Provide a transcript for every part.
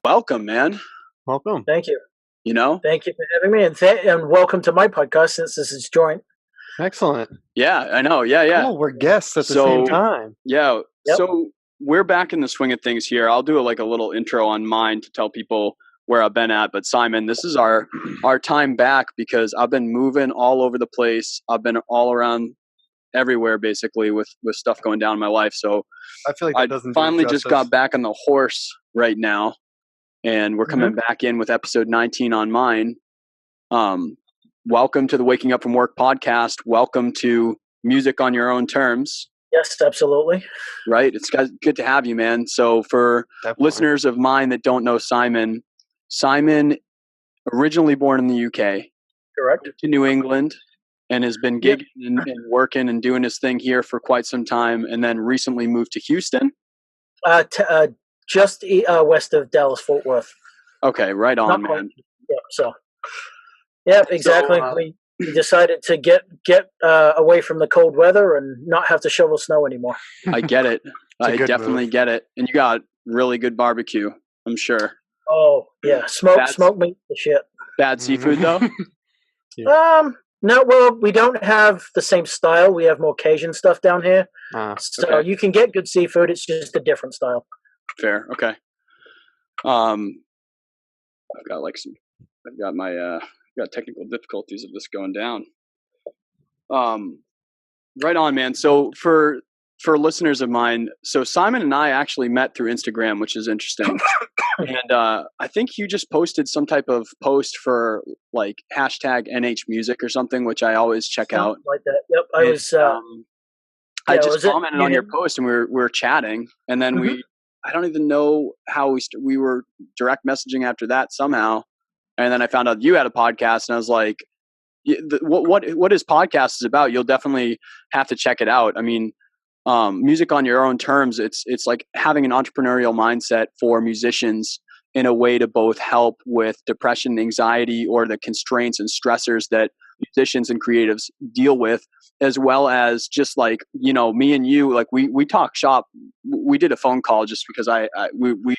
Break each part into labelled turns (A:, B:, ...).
A: welcome, man.
B: Welcome.
C: Thank you.
A: You know?
C: Thank you for having me, and welcome to my podcast since this is joint.
B: Excellent.
A: Yeah, I know. Yeah.
B: Cool. We're guests at the same time.
A: Yeah.
C: Yep.
A: So we're back in the swing of things here. I'll do a little intro on mine to tell people where I've been at. But Simon, this is our time back because I've been moving all over the place. I've been all around everywhere basically with stuff going down in my life. So
B: I feel like that doesn't
A: finally
B: do
A: just
B: justice.
A: got back on the horse right now. And we're coming back in with episode 19 on mine. Welcome to the Waking Up From Work podcast. Welcome to Music on Your Own Terms.
C: Yes, absolutely.
A: Right? It's good to have you, man. So for listeners of mine that don't know Simon originally born in the UK.
C: Correct.
A: To New England and has been gigging and working and doing his thing here for quite some time and then recently moved to Houston.
C: Just west of Dallas, Fort Worth.
A: Okay, right on, man.
C: Yeah, exactly. So, we decided to get away from the cold weather and not have to shovel snow anymore.
A: I get it. I definitely get it. And you got really good barbecue, I'm sure.
C: Oh, yeah. Smoke meat, the shit.
A: Bad seafood, though?
C: No, well, we don't have the same style. We have more Cajun stuff down here. So you can get good seafood. It's just a different style.
A: Fair. Okay. I've got technical difficulties of this going down. Right on, man. So for listeners of mine, so Simon and I actually met through Instagram, which is interesting. And I think you just posted some type of post for like hashtag NH Music or something, which I always check out.
C: Like that. Yep.
A: I just commented on your post and we were chatting, and then I don't even know how we were direct messaging after that somehow. And then I found out you had a podcast and I was like, what his podcast is about, you'll definitely have to check it out. I mean, Music on Your Own Terms, it's like having an entrepreneurial mindset for musicians in a way to both help with depression, anxiety, or the constraints and stressors that musicians and creatives deal with, as well as just like, me and you, like we talk shop. We did a phone call just because we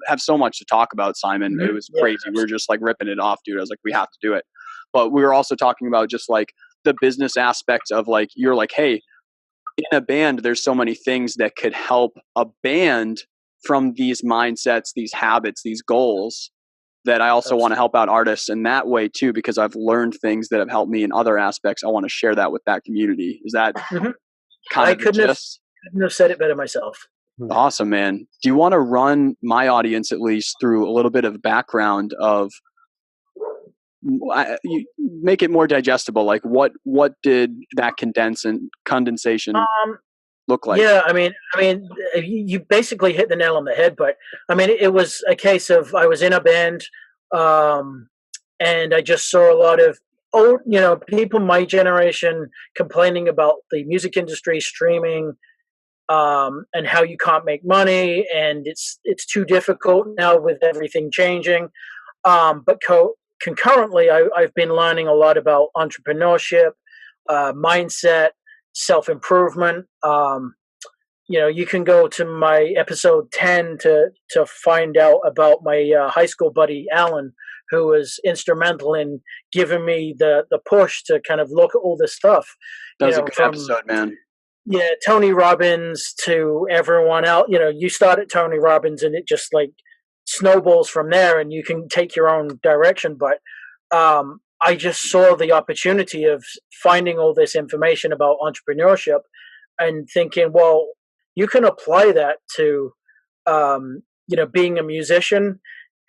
A: have so much to talk about, Simon. It was crazy. We were just like ripping it off, dude. I was like, we have to do it. But we were also talking about just like the business aspect of like, you're like, hey, in a band, there's so many things that could help a band from these mindsets, these habits, these goals, that I also want to help out artists in that way too, because I've learned things that have helped me in other aspects. I want to share that with that community. Is that kind of
C: couldn't have said it better myself.
A: Awesome, man. Do you want to run my audience at least through a little bit of background of you make it more digestible? Like what did that condensation look like?
C: Yeah, I mean, you basically hit the nail on the head. But I mean, it was a case of I was in a band, and I just saw a lot of old, people my generation complaining about the music industry, streaming, and how you can't make money, and it's too difficult now with everything changing. But concurrently, I've been learning a lot about entrepreneurship, mindset, self-improvement. You can go to my episode 10 to find out about my high school buddy Alan, who was instrumental in giving me the push to kind of look at all this stuff.
A: That was a good episode, man.
C: Yeah, Tony Robbins to everyone else. You start at Tony Robbins and it just like snowballs from there, and you can take your own direction. But I just saw the opportunity of finding all this information about entrepreneurship and thinking, well, you can apply that to, being a musician.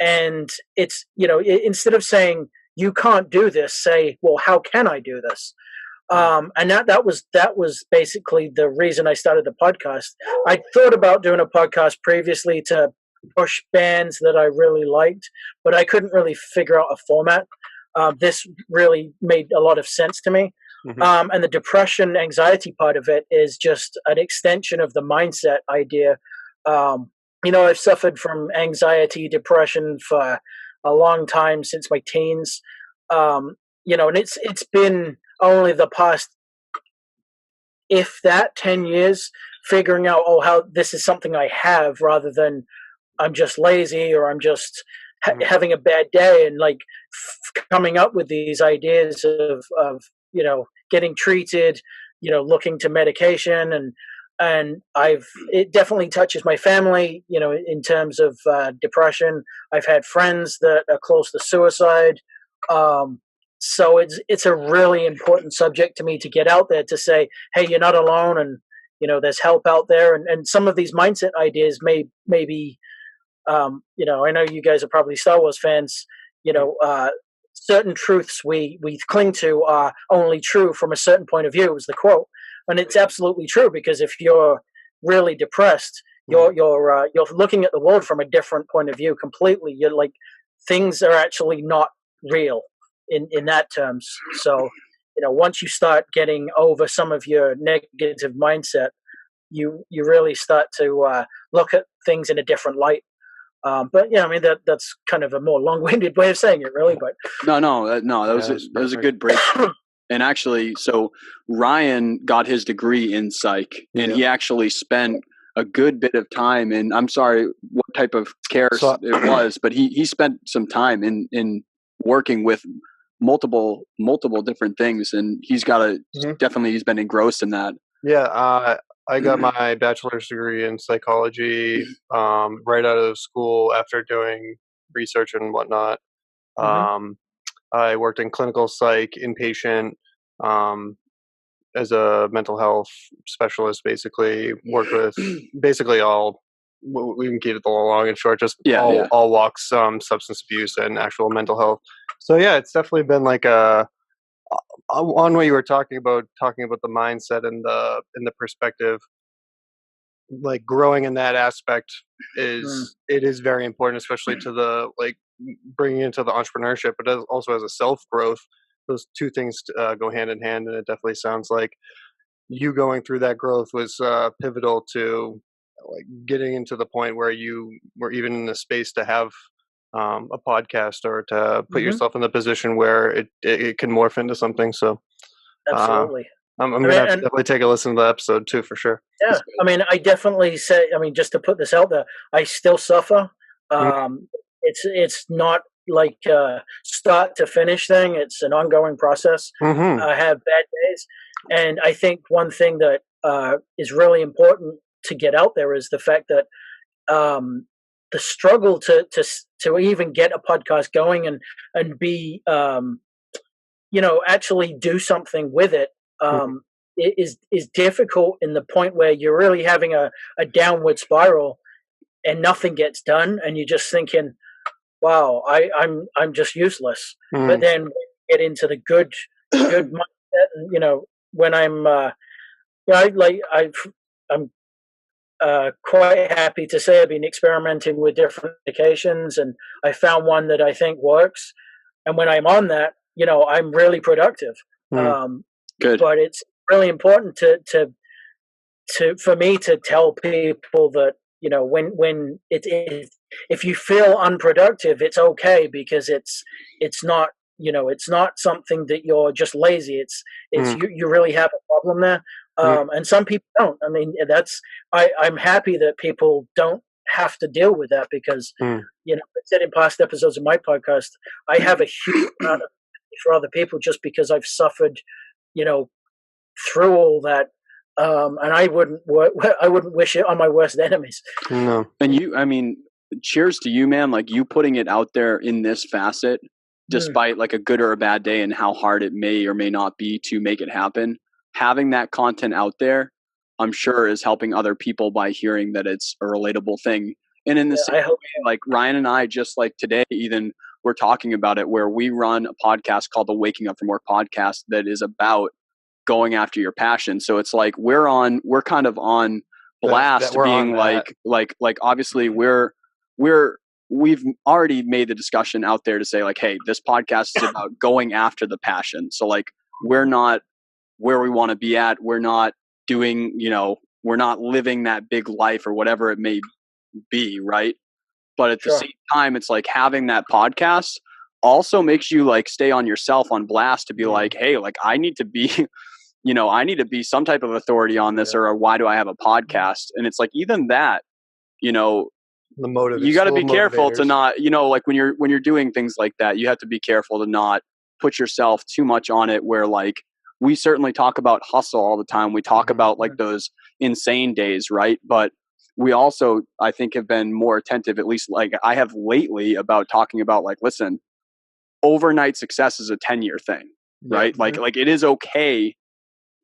C: And it's, instead of saying you can't do this, say, well, how can I do this? And that was basically the reason I started the podcast. I thought about doing a podcast previously to push bands that I really liked, but I couldn't really figure out a format. This really made a lot of sense to me. And the depression, anxiety part of it is just an extension of the mindset idea. I've suffered from anxiety, depression for a long time, since my teens. And it's been only the past, if that, 10 years figuring out, how this is something I have, rather than I'm just lazy, or I'm just having a bad day, and like coming up with these ideas of getting treated, looking to medication, and it definitely touches my family, in terms of depression. I've had friends that are close to suicide. So it's a really important subject to me to get out there, to say, hey, you're not alone, and there's help out there, and some of these mindset ideas may be, I know you guys are probably Star Wars fans. Certain truths we cling to are only true from a certain point of view, is the quote, and it's absolutely true, because if you're really depressed, you're looking at the world from a different point of view completely. You're like, things are actually not real in that terms. So once you start getting over some of your negative mindset, you really start to look at things in a different light. But yeah, I mean that's kind of a more long-winded way of saying it, really. But
A: no, that was a good break. And actually, so Ryan got his degree in psych, and he actually spent a good bit of time in, I'm sorry what type of care it was, but he spent some time in working with multiple different things, and he's got definitely he's been engrossed in that.
B: Yeah, I got my bachelor's degree in psychology right out of school after doing research and whatnot. I worked in clinical psych, inpatient, as a mental health specialist, basically. Worked with basically all, we can keep it long and short, just all walks, substance abuse and actual mental health. So yeah, it's definitely been like on what you were talking about the mindset and the perspective, like growing in that aspect it is very important, especially to the like bringing into the entrepreneurship, but also as a self growth. Those two things go hand in hand, and it definitely sounds like you going through that growth was pivotal to like getting into the point where you were even in the space to have a podcast, or to put yourself in the position where it can morph into something. So
C: absolutely.
B: I'm going to definitely take a listen to the episode too, for sure.
C: Yeah, I mean, I definitely say, I mean, just to put this out there, I still suffer. It's not like start to finish thing. It's an ongoing process. I have bad days, and I think one thing that is really important to get out there is the fact that the struggle to even get a podcast going and be actually do something with it is difficult, in the point where you're really having a downward spiral and nothing gets done, and you're just thinking, wow, I'm just useless. But then when you get into the good mindset, and when I'm I'm quite happy to say I've been experimenting with different medications, and I found one that I think works. And when I'm on that, I'm really productive.
A: Good.
C: But it's really important for me to tell people that when if you feel unproductive, it's okay, because it's not it's not something that you're just lazy. It's you really have a problem there. And some people don't. I mean, I'm happy that people don't have to deal with that, because I said in past episodes of my podcast, I have a huge amount of empathy for other people, just because I've suffered through all that, and I wouldn't wish it on my worst enemies.
B: No.
A: And I mean, cheers to you, man. Like, you putting it out there in this facet, despite like a good or a bad day and how hard it may or may not be to make it happen. Having that content out there, I'm sure, is helping other people by hearing that it's a relatable thing. And in the same way, like Ryan and I, just like today, Ethan, we're talking about it, where we run a podcast called the Waking Up From Work podcast that is about going after your passion. So it's like we're kind of on blast, being like obviously we've already made the discussion out there to say like, hey, this podcast is about going after the passion. So like, we're not where we want to be at. We're not doing, we're not living that big life or whatever it may be, right? But at the same time, it's like having that podcast also makes you like stay on yourself on blast to be like, hey, like I need to be I need to be some type of authority on this, or why do I have a podcast? And it's like, even that,
B: The motive.
A: You got to be careful to not, like when you're doing things like that, you have to be careful to not put yourself too much on it, where like we certainly talk about hustle all the time. We talk about like those insane days, right? But we also, I think, have been more attentive, at least like I have lately, about talking about like, listen, overnight success is a 10-year thing, right? Like it is okay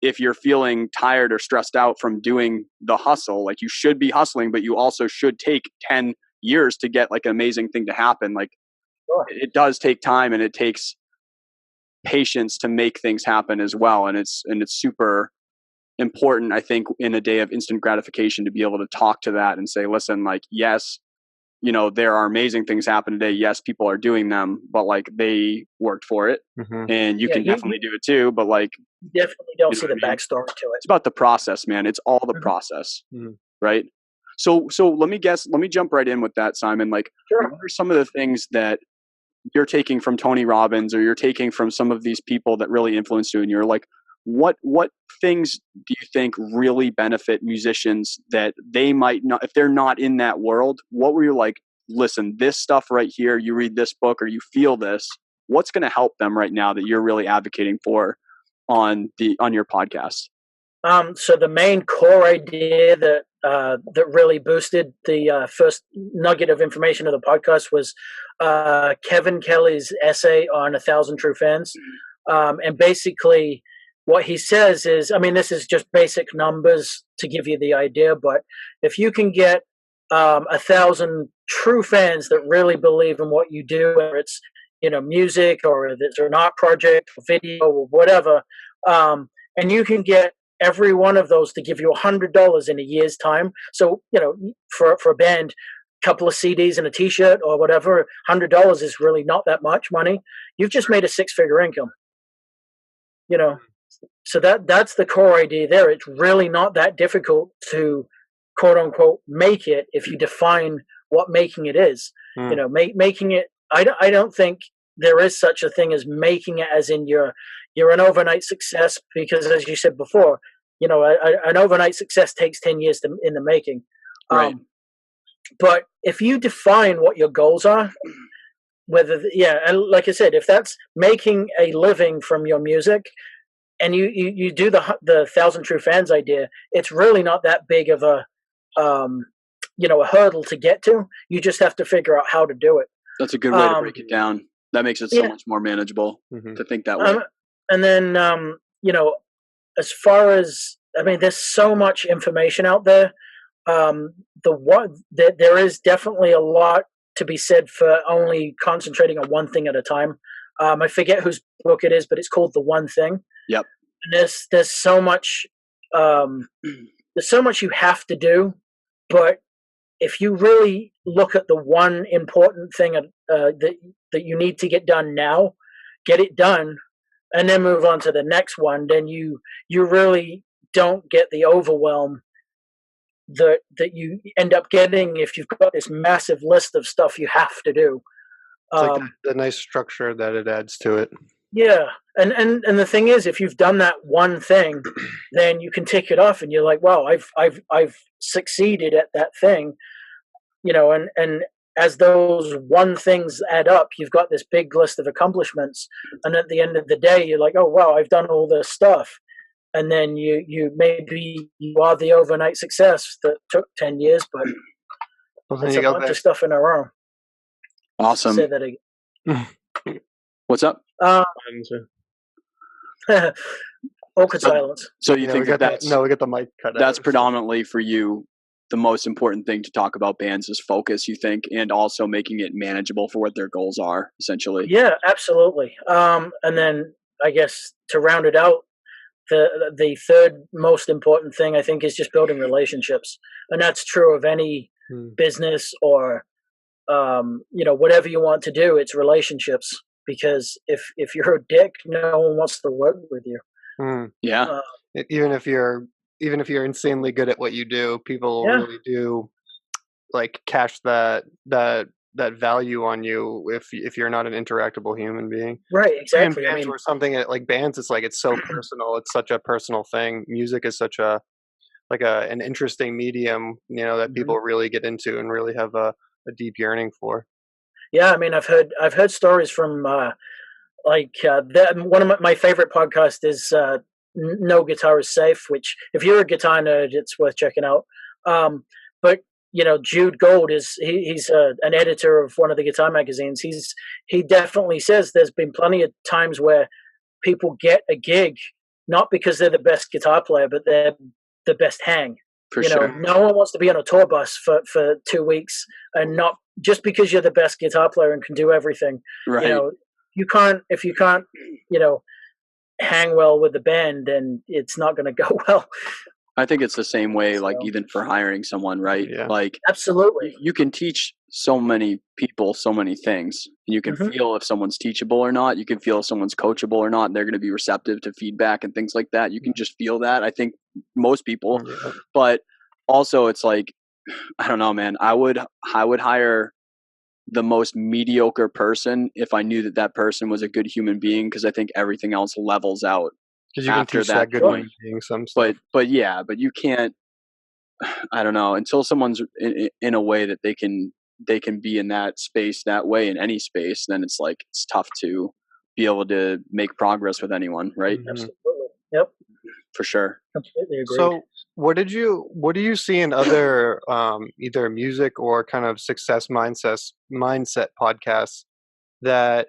A: if you're feeling tired or stressed out from doing the hustle. Like you should be hustling, but you also should take 10 years to get like an amazing thing to happen. Like it does take time, and it takes patience to make things happen as well. And it's super important, I think, in a day of instant gratification, to be able to talk to that and say, listen, like, yes, there are amazing things happen today. Yes, people are doing them, but like they worked for it, and you can definitely do it too. But like,
C: definitely don't see the backstory to it.
A: It's about the process, man. It's all the process, right? So let me jump right in with that, Simon. Like, what are some of the things that you're taking from Tony Robbins, or you're taking from some of these people that really influenced you, and you're like, what things do you think really benefit musicians that they might not, if they're not in that world? What were you like, listen, this stuff right here, you read this book or you feel this, what's going to help them right now that you're really advocating for on your podcast?
C: So the main core idea that really boosted the first nugget of information of the podcast was Kevin Kelly's essay on 1,000 True Fans. And basically what he says is, I mean, this is just basic numbers to give you the idea, but if you can get 1,000 true fans that really believe in what you do, whether it's music or if it's an art project or video or whatever, and you can get every one of those to give you $100 in a year's time. So, for a band, a couple of CDs and a t-shirt or whatever, $100 is really not that much money. You've just made a 6-figure income, So that's the core idea there. It's really not that difficult to quote unquote make it if you define what making it is. Making it, I don't think there is such a thing as making it as in you're an overnight success, because as you said before, an overnight success takes 10 years in the making.
A: Right.
C: But if you define what your goals are, and like I said, if that's making a living from your music, and you do the 1,000 True Fans idea, it's really not that big of a hurdle to get to. You just have to figure out how to do it.
A: That's a good way to break it down. That makes it so much more manageable to think that way.
C: And then, as far as, I mean, there's so much information out there. There is definitely a lot to be said for only concentrating on one thing at a time. I forget whose book it is, but it's called The One Thing.
A: Yep.
C: And there's so much, you have to do, but if you really look at the one important thing that you need to get done now, get it done, and then move on to the next one, then you really don't get the overwhelm that you end up getting if you've got this massive list of stuff you have to do.
B: It's like the nice structure that it adds to it. Yeah,
C: and the thing is, if you've done that one thing, then you can tick it off, and you're like, wow, I've succeeded at that thing, and as those one things add up, you've got this big list of accomplishments, and at the end of the day, you're like, oh wow, I've done all this stuff, and then you maybe you are the overnight success that took 10 years, but it's a bunch of stuff in a row.
A: Awesome.
C: Say that again.
A: What's up?
C: Awkward silence.
A: So you think that's
B: we get the mic cut.
A: That's predominantly for you. The most important thing to talk about bands is focus, you think, and also making it manageable for what their goals are, essentially.
C: Yeah, absolutely. And then I guess to round it out, the third most important thing I think is just building relationships, and that's true of any business or whatever you want to do. It's relationships, because if you're a dick, no one wants to work with you.
A: Yeah.
B: Even if you're insanely good at what you do, people really do like cash that value on you if you're not an interactable human being.
C: Right, exactly.
B: Bands or something like bands, it's like it's so personal. It's such a personal thing. Music is such a an interesting medium, that people really get into and really have a deep yearning for.
C: Yeah, I mean, I've heard stories from one of my favorite podcasts is No Guitar is Safe, which if you're a guitar nerd, it's worth checking out. But Jude Gold he's an editor of one of the guitar magazines. He definitely says there's been plenty of times where people get a gig not because they're the best guitar player, but they're the best hang.
A: For sure.
C: No one wants to be on a tour bus for 2 weeks, and not just because you're the best guitar player and can do everything.
A: Right.
C: If you can't hang well with the band, then it's not going to go well.
A: I think it's the same way, like even for hiring someone, right?
B: Yeah.
A: Like
C: absolutely,
A: you can teach so many people so many things. And you can feel if someone's teachable or not. You can feel if someone's coachable or not. And they're going to be receptive to feedback and things like that. You can just feel that. I think most people, but also it's like, I don't know, man. I would hire the most mediocre person if I knew that person was a good human being, because I think everything else levels out.
B: Because you can teach that good human being some stuff.
A: But you can't. I don't know, until someone's in a way that they can be in that space that way in any space. Then it's like it's tough to be able to make progress with anyone, right?
C: Absolutely. Yep.
A: For sure.
C: Completely agree.
B: So, what do you see in other either music or kind of success mindset podcasts that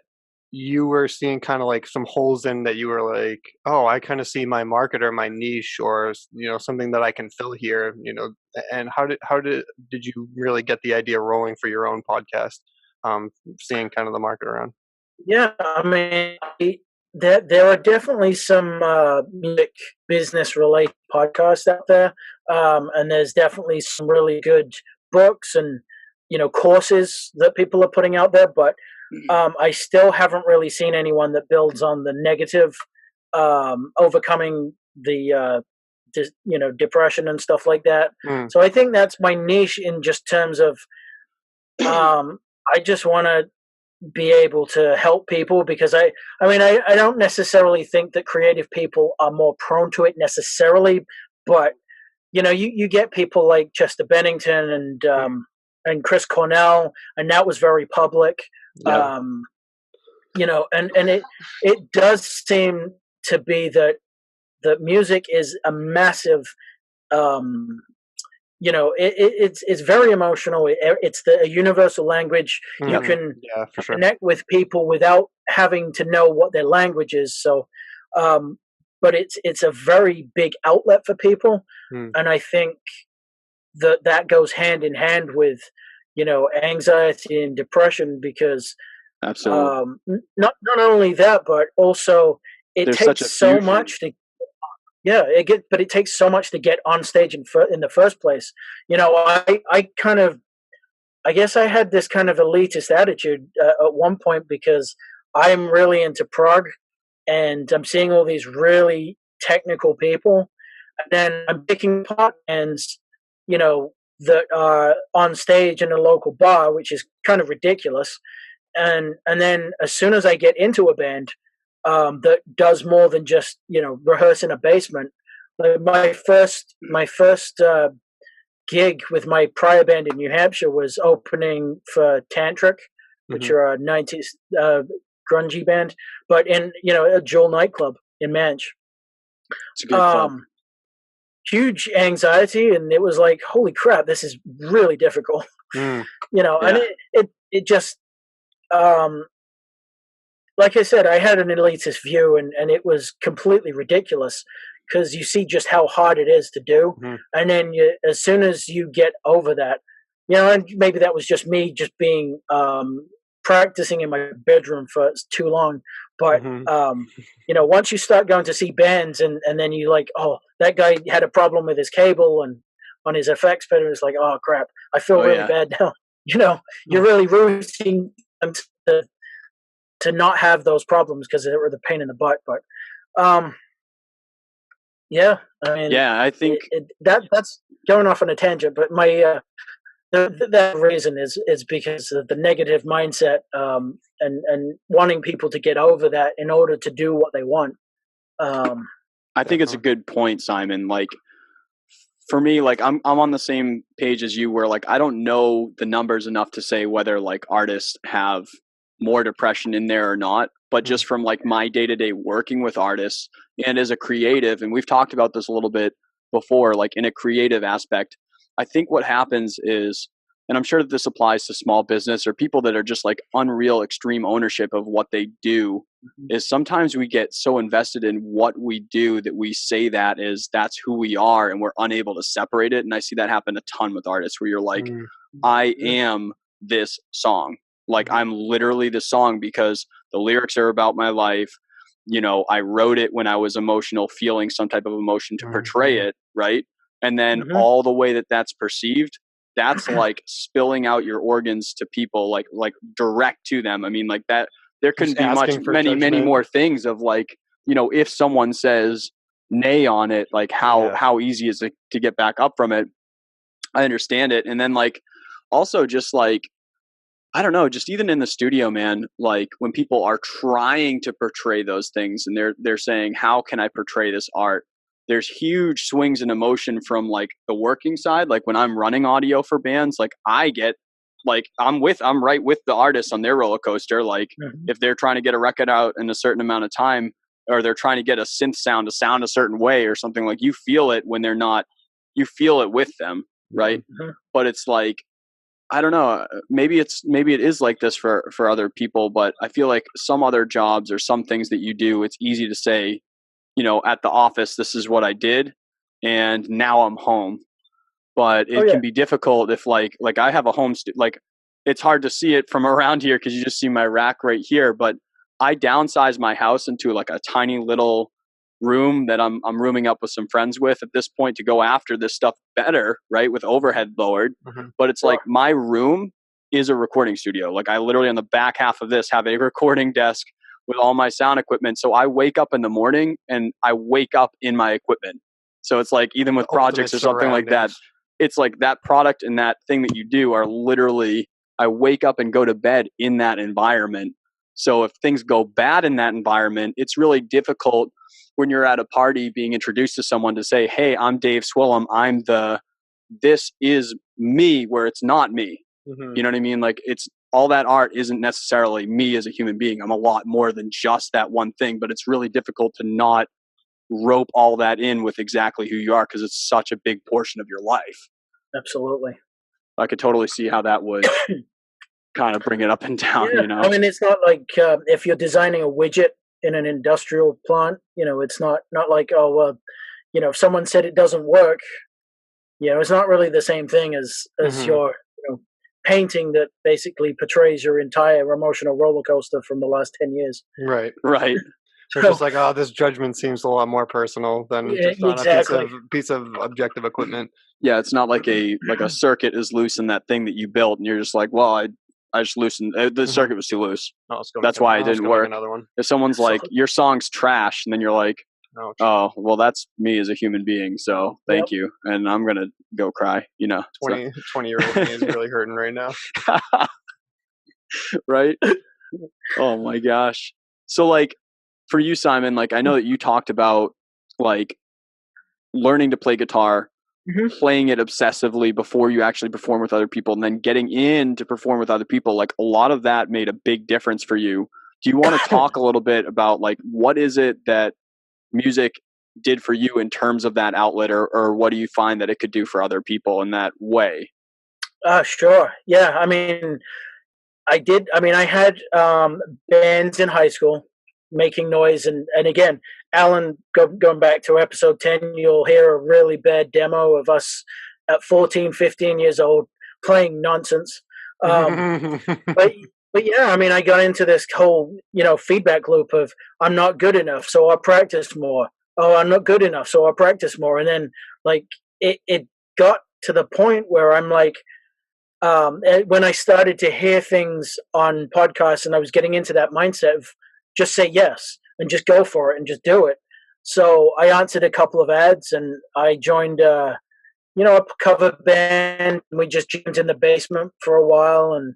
B: you were seeing kind of like some holes in, that you were like, oh, I kind of see my market or my niche, or something that I can fill here, and how did you really get the idea rolling for your own podcast, seeing kind of the market around?
C: Yeah, I mean, there are definitely some music business related podcasts out there, and there's definitely some really good books and courses that people are putting out there, but I still haven't really seen anyone that builds on the negative, overcoming the depression and stuff like that. So I think that's my niche in just terms of I just want to be able to help people, because I don't necessarily think that creative people are more prone to it necessarily, but you get people like Chester Bennington and Chris Cornell, and that was very public.
A: Yeah.
C: And it does seem to be that music is a massive, it's very emotional. It's a universal language. You can connect with people without having to know what their language is. So, but it's a very big outlet for people, and I think that goes hand in hand with anxiety and depression, because
A: absolutely,
C: not only that, but also it takes so much to but it takes so much to get on stage in the first place. I guess I had this kind of elitist attitude at one point, because I'm really into prog and I'm seeing all these really technical people, and then I'm picking part bands that are on stage in a local bar, which is kind of ridiculous. And then as soon as I get into a band that does more than just rehearse in a basement, like my first gig with my prior band in New Hampshire was opening for Tantric, which are a 90s grungy band, but in a Jewel nightclub in Manch.
A: It's a good club.
C: Huge anxiety, and it was like, holy crap, this is really difficult. And it just like I said, I had an elitist view, and it was completely ridiculous, because you see just how hard it is to do, and then as soon as you get over that, and maybe that was just me just being practicing in my bedroom for too long, but once you start going to see bands, and then you like, oh, that guy had a problem with his cable and on his FX pedal, it's like, oh crap, I feel really bad now. You're really rooting them to not have those problems, because they were the pain in the butt. But I think that's going off on a tangent, but my that reason is because of the negative mindset, and wanting people to get over that in order to do what they want.
A: I think it's a good point, Simon. Like, for me, like I'm on the same page as you, where like I don't know the numbers enough to say whether like artists have more depression in there or not, but just from like my day-to-day working with artists and as a creative, and we've talked about this a little bit before, like in a creative aspect, I think what happens is, and I'm sure that this applies to small business or people that are just like unreal extreme ownership of what they do, is sometimes we get so invested in what we do that we say that is that's who we are, and we're unable to separate it. And I see that happen a ton with artists, where you're like, I am this song. Like I'm literally the song because the lyrics are about my life. You know, I wrote it when I was emotional, feeling some type of emotion to portray it, right? And then all the way that that's perceived, that's like spilling out your organs to people, like direct to them. I mean, like that, there couldn't be many more things of like, you know, if someone says nay on it, like how easy is it to get back up from it? I understand it. And then like, also just like, I don't know, just even in the studio, man, like when people are trying to portray those things and they're saying, how can I portray this art? There's huge swings in emotion from like the working side. Like when I'm running audio for bands, like I get like, I'm right with the artist on their roller coaster. Like if they're trying to get a record out in a certain amount of time, or they're trying to get a synth sound to sound a certain way or something, like you feel it when they're not, you feel it with them. Right. But it's like, I don't know, maybe it is like this for other people, but I feel like some other jobs or some things that you do, it's easy to say, you know, at the office, this is what I did and now I'm home. But it can be difficult if like I have a home, like it's hard to see it from around here because you just see my rack right here, but I downsized my house into like a tiny little room that I'm rooming up with some friends with at this point to go after this stuff better, right? With overhead lowered. But it's like my room is a recording studio. Like I literally on the back half of this have a recording desk with all my sound equipment. So I wake up in the morning and I wake up in my equipment. So it's like even with projects or something like that, it's like that product and that thing that you do are literally, I wake up and go to bed in that environment. So if things go bad in that environment, it's really difficult when you're at a party being introduced to someone to say, hey, I'm Dave Swillem. This is me, where it's not me. You know what I mean? Like it's all that art isn't necessarily me as a human being. I'm a lot more than just that one thing, but it's really difficult to not rope all that in with exactly who you are, because it's such a big portion of your life.
C: Absolutely.
A: I could totally see how that would kind of bring it up and down, you know?
C: I mean, it's not like if you're designing a widget in an industrial plant, you know, it's not like, you know, if someone said it doesn't work, you know, it's not really the same thing as your painting that basically portrays your entire emotional roller coaster from the last 10 years.
B: Right.
C: So
B: it's just like, oh, this judgment seems a lot more personal than just on a piece of objective equipment.
A: Yeah, it's not like a circuit is loose in that thing that you built, and you're just like, well, I just loosened the circuit was too loose. That's why it didn't work.
B: Another one.
A: If someone's like, your song's trash, and then you're like, oh, well, that's me as a human being, so thank you, and I'm gonna go cry. You know,
B: 20-year-old me is really hurting right now.
A: Right? Oh my gosh. So like for you, Simon, like I know that you talked about like learning to play guitar, playing it obsessively before you actually perform with other people, and then getting in to perform with other people. Like a lot of that made a big difference for you. Do you want to talk a little bit about like what is it that music did for you in terms of that outlet, or what do you find that it could do for other people in that way?
C: Sure. Yeah. I mean, I had bands in high school making noise, and again, Alan, going back to episode 10, you'll hear a really bad demo of us at 14, 15 years old playing nonsense. But yeah, I mean, I got into this whole, you know, feedback loop of I'm not good enough, so I practice more. Oh, I'm not good enough, so I practice more. And then like it got to the point where I'm like, when I started to hear things on podcasts and I was getting into that mindset of just say yes and just go for it and just do it. So I answered a couple of ads and I joined, a cover band. And we just jammed in the basement for a while, and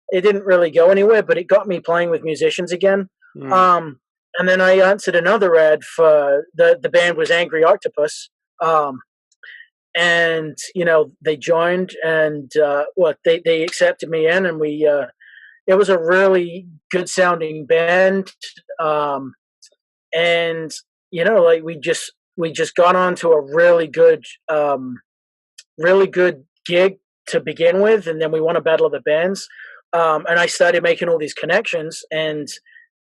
C: it didn't really go anywhere, but it got me playing with musicians again. And then I answered another ad for the band was Angry Octopus. and they joined, and they accepted me in, and we it was a really good sounding band, and like we just got on to a really good gig to begin with, and then we won a battle of the bands, and I started making all these connections, and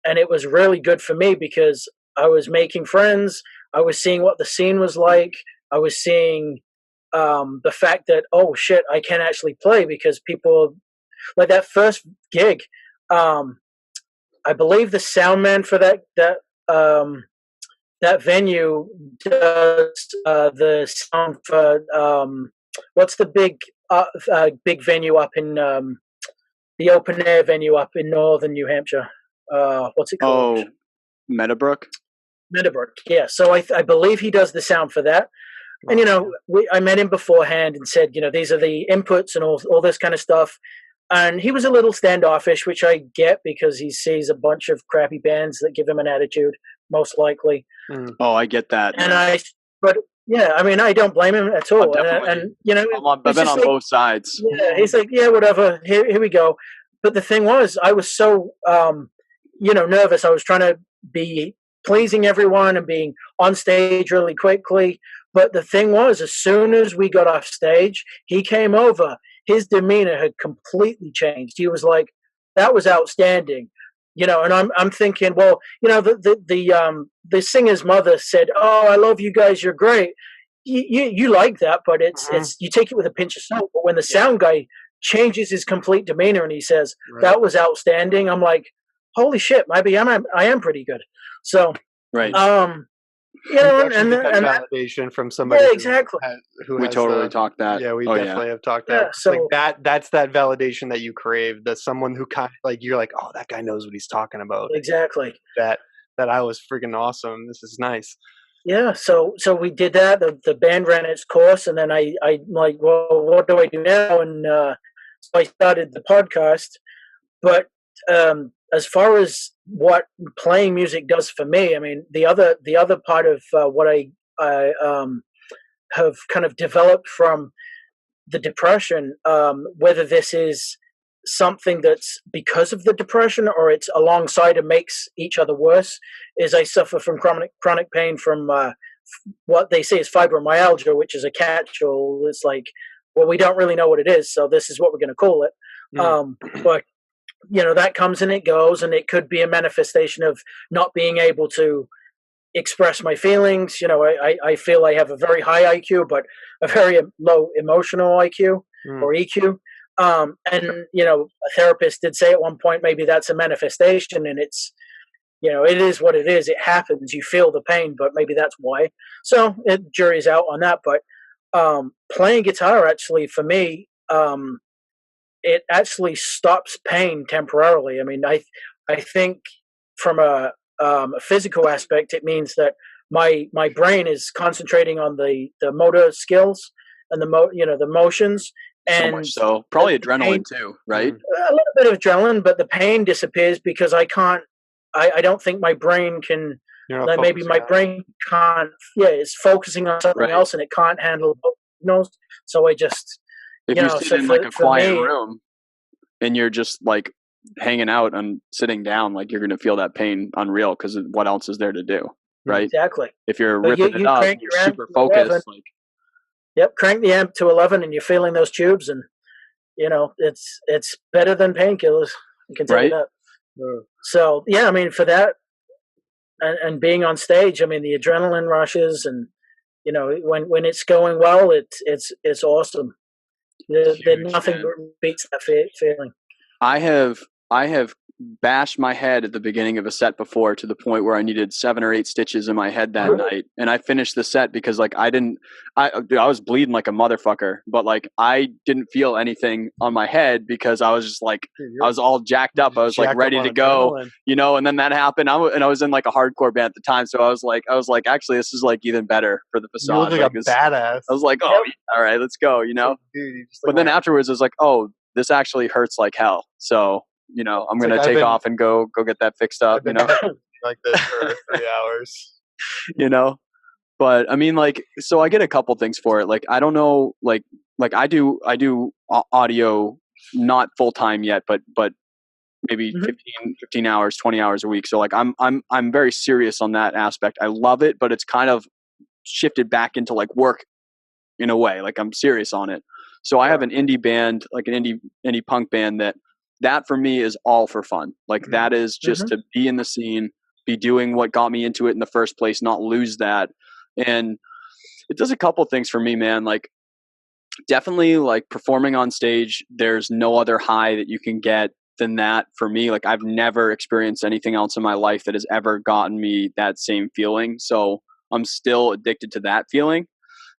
C: it was really good for me because I was making friends, I was seeing what the scene was like, I was seeing the fact that, oh shit, I can actually play, because people like that first gig. I believe the sound man for that venue does the sound for what's the big venue up in the open air venue up in northern New Hampshire? What's it called?
A: Oh, Meadowbrook.
C: Meadowbrook, yeah. So I believe he does the sound for that. And I met him beforehand and said, these are the inputs and all this kind of stuff. And he was a little standoffish, which I get because he sees a bunch of crappy bands that give him an attitude, most likely.
A: Oh, I get that.
C: And but yeah, I mean, I don't blame him at all. And
A: I've been on both sides.
C: Yeah, he's like, yeah, whatever. Here we go. But the thing was, I was so nervous. I was trying to be pleasing everyone and being on stage really quickly. But the thing was, as soon as we got off stage, he came over. His demeanor had completely changed. He was like, "That was outstanding," and I'm thinking, well, the singer's mother said, "Oh, I love you guys. You're great." You like that, but it's you take it with a pinch of salt. But when the sound guy changes his complete demeanor and he says, "That was outstanding," I'm like, "Holy shit, maybe I am pretty good." So
A: right.
C: And
B: validation from somebody.
C: Yeah, exactly.
B: Who
A: we totally talked that.
B: Yeah, we definitely have talked that.
C: Yeah, so,
B: like that's that validation that you crave. That someone who kind of like you're like, oh, that guy knows what he's talking about.
C: Exactly.
B: That I was freaking awesome. This is nice.
C: Yeah. So we did that. The band ran its course, and then I like, well, what do I do now? And so I started the podcast. But as far as what playing music does for me, I mean, the other part of what I have kind of developed from the depression, whether this is something that's because of the depression or it's alongside and makes each other worse, is I suffer from chronic pain from what they say is fibromyalgia, which is a catch-all. It's like, well, we don't really know what it is, so this is what we're going to call it. But that comes and it goes, and it could be a manifestation of not being able to express my feelings. I feel I have a very high IQ, but a very low emotional IQ or EQ. And a therapist did say at one point, maybe that's a manifestation, and it's, it is what it is. It happens. You feel the pain, but maybe that's why. So jury's out on that. But playing guitar, actually, for me, it actually stops pain temporarily. I mean, I think from a physical aspect, it means that my brain is concentrating on the motor skills and the motions. And
A: so much so, probably adrenaline too, right?
C: A little bit of adrenaline, but the pain disappears because I can't. I don't think my brain can. Maybe my brain can't. Yeah, it's focusing on something else, and it can't handle both signals. So I just.
A: If you sit in like a quiet room and you're just like hanging out and sitting down, like you're going to feel that pain unreal because what else is there to do, right?
C: Exactly.
A: If you're ripping it up, you're super focused.
C: Yep, crank the amp to 11 and you're feeling those tubes, and it's better than painkillers. I can tell you that. So yeah, I mean, for that and being on stage, I mean, the adrenaline rushes, and when it's going well, it's awesome. Nothing beats that feeling.
A: I have bashed my head at the beginning of a set before to the point where I needed 7 or 8 stitches in my head that night, and I finished the set because like I was bleeding like a motherfucker, but like I didn't feel anything on my head because I was just like I was all jacked up. I was like ready to go, and then that happened. I was in like a hardcore band at the time, so I was like actually this is like even better for the facade.
B: You look like a badass.
A: I was like, oh, all right, let's go, Dude, but then afterwards, I was like, oh, this actually hurts like hell. So, I'm going to take off and go get that fixed up,
B: like this for 3 hours,
A: But I mean, like, so I get a couple things for it. Like, I don't know, like I do audio, not full time yet, but maybe 15 hours, 20 hours a week. So like, I'm very serious on that aspect. I love it, but it's kind of shifted back into like work in a way. Like, I'm serious on it. So I have an indie band, like an indie punk band that for me is all for fun. Like, that is just to be in the scene, be doing what got me into it in the first place, not lose that. And it does a couple things for me, man. Like, definitely, like, performing on stage, there's no other high that you can get than that for me. Like, I've never experienced anything else in my life that has ever gotten me that same feeling. So I'm still addicted to that feeling.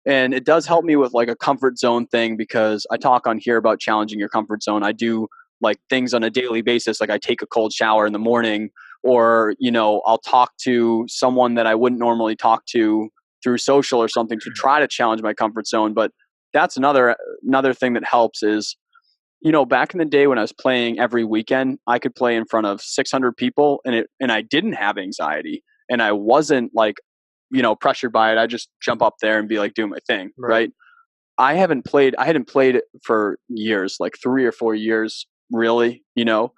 A: And it does help me with like a comfort zone thing, because I talk on here about challenging your comfort zone. I do like things on a daily basis. Like, I take a cold shower in the morning, or, you know, I'll talk to someone that I wouldn't normally talk to through social or something to try to challenge my comfort zone. But that's another thing that helps is, you know, back in the day when I was playing every weekend, I could play in front of 600 people and I didn't have anxiety, and I wasn't like, you know, pressured by it. I just jump up there and be like, doing my thing. Right. I hadn't played for years, like 3 or 4 years, really, you know?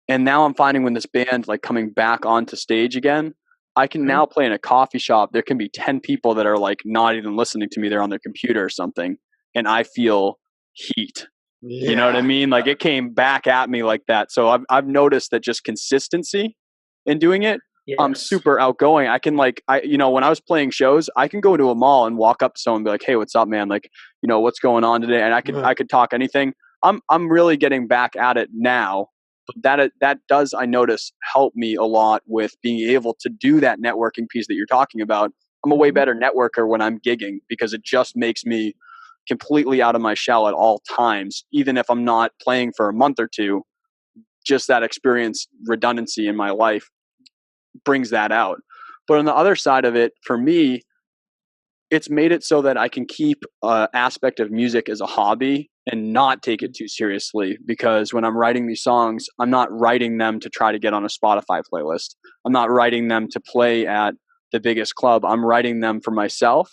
A: And now I'm finding when this band, like, coming back onto stage again, I can now play in a coffee shop. There can be 10 people that are like not even listening to me. They're on their computer or something. And I feel heat. You know what I mean? Like, it came back at me like that. So I've noticed that just consistency in doing it. I'm super outgoing. I can, like, you know, when I was playing shows, I can go to a mall and walk up to someone and be like, "Hey, what's up, man? Like, you know, what's going on today?" And I could talk anything. I'm really getting back at it now. But that does, I notice, help me a lot with being able to do that networking piece that you're talking about. I'm a way better networker when I'm gigging, because it just makes me completely out of my shell at all times, even if I'm not playing for a month or two. Just that experience, redundancy in my life brings that out. But on the other side of it, for me, it's made it so that I can keep aspect of music as a hobby and not take it too seriously. Because when I'm writing these songs, I'm not writing them to try to get on a Spotify playlist. I'm not writing them to play at the biggest club. I'm writing them for myself.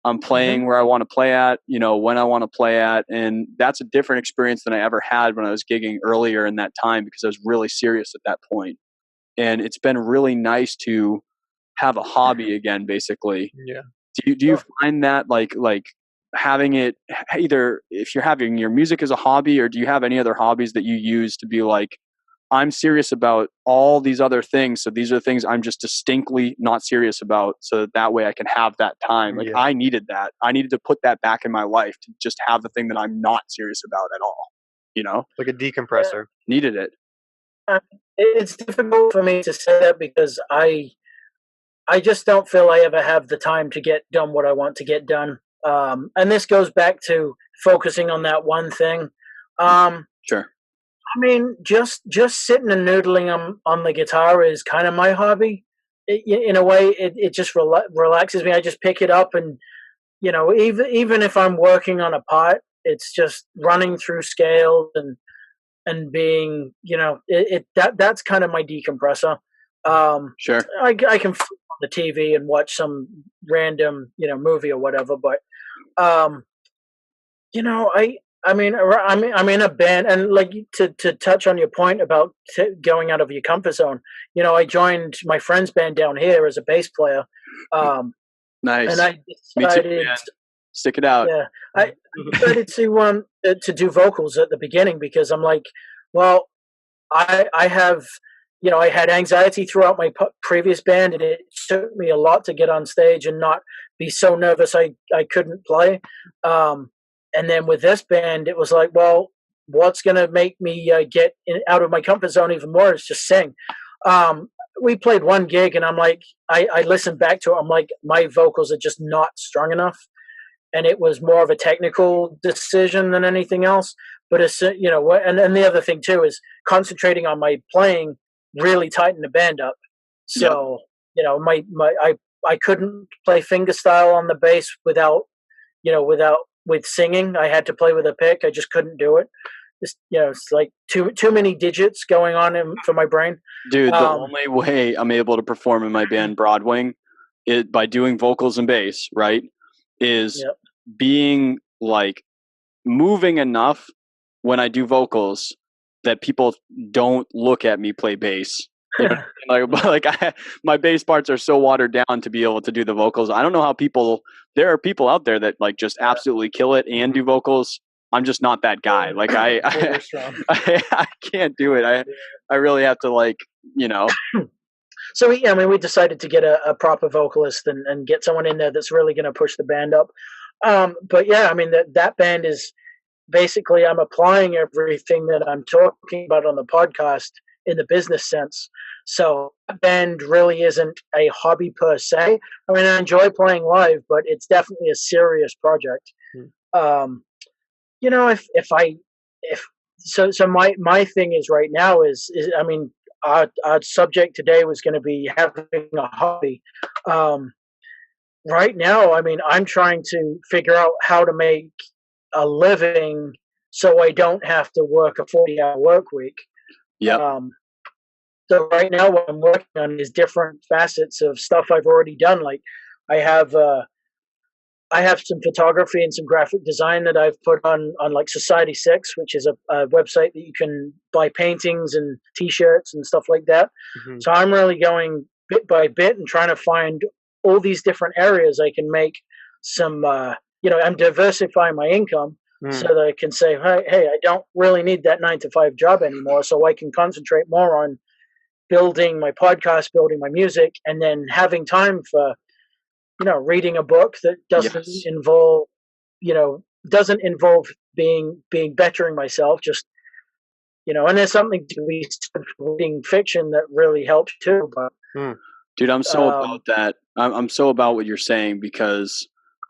A: I'm playing where I want to play at, you know, when I want to play at. And that's a different experience than I ever had when I was gigging earlier in that time, because I was really serious at that point. And it's been really nice to have a hobby again, basically. Do you find that like having it, either if you're having your music as a hobby, or do you have any other hobbies that you use to be like, I'm serious about all these other things, so these are the things I'm just distinctly not serious about, so that way I can have that time. Like, I needed that. I needed to put that back in my life, to just have the thing that I'm not serious about at all, you know?
B: Like a decompressor.
A: Needed it.
C: It's difficult for me to say that, because I just don't feel I ever have the time to get done what I want to get done. And this goes back to focusing on that one thing.
A: Sure.
C: I mean, just sitting and noodling on the guitar is kind of my hobby. In a way, it just relaxes me. I just pick it up, and, you know, even if I'm working on a part, it's just running through scales and being, you know, that's kind of my decompressor.
A: Sure.
C: I can flip on the TV and watch some random, you know, movie or whatever, but you know, I'm in a band, and like, to touch on your point about going out of your comfort zone, you know, I joined my friend's band down here as a bass player.
A: Nice.
C: And I decided,
A: me too, man. Stick it out.
C: Yeah, I decided to do vocals at the beginning, because I'm like, well, I have, you know, I had anxiety throughout my previous band, and it took me a lot to get on stage and not be so nervous I couldn't play. And then with this band, it was like, well, what's going to make me get out of my comfort zone even more is just sing. We played one gig, and I'm like, I listened back to it. I'm like, my vocals are just not strong enough. And it was more of a technical decision than anything else. But it's, you know, and the other thing too is concentrating on my playing really tightened the band up. So, you know, I couldn't play fingerstyle on the bass with singing. I had to play with a pick. I just couldn't do it. It's, you know, it's like too many digits going on for my brain.
A: Dude, the only way I'm able to perform in my band Broadwing by doing vocals and bass, right, is being like moving enough when I do vocals that people don't look at me play bass. You know what I mean? Like my bass parts are so watered down to be able to do the vocals. I don't know how there are people out there that like just absolutely kill it and do vocals. I'm just not that guy. Like I can't do it. I really have to, like, you know.
C: So we decided to get a proper vocalist and get someone in there that's really going to push the band up. But yeah, I mean that band is basically, I'm applying everything that I'm talking about on the podcast in the business sense. So that band really isn't a hobby per se. I mean, I enjoy playing live, but it's definitely a serious project. You know, so my thing is right now is I mean, our subject today was going to be having a hobby. Right now, I mean, I'm trying to figure out how to make a living so I don't have to work a 40-hour work week.
A: Yeah.
C: So right now what I'm working on is different facets of stuff I've already done. Like I have some photography and some graphic design that I've put on like Society 6, which is a website that you can buy paintings and t-shirts and stuff like that. So I'm really going bit by bit and trying to find all these different areas I can make some I'm diversifying my income so that I can say, hey, I don't really need that 9-to-5 job anymore, so I can concentrate more on building my podcast, building my music, and then having time for, reading a book that doesn't involve being bettering myself, just, and there's something to be reading fiction that really helps too. But
A: dude, I'm so about that. I'm so about what you're saying, because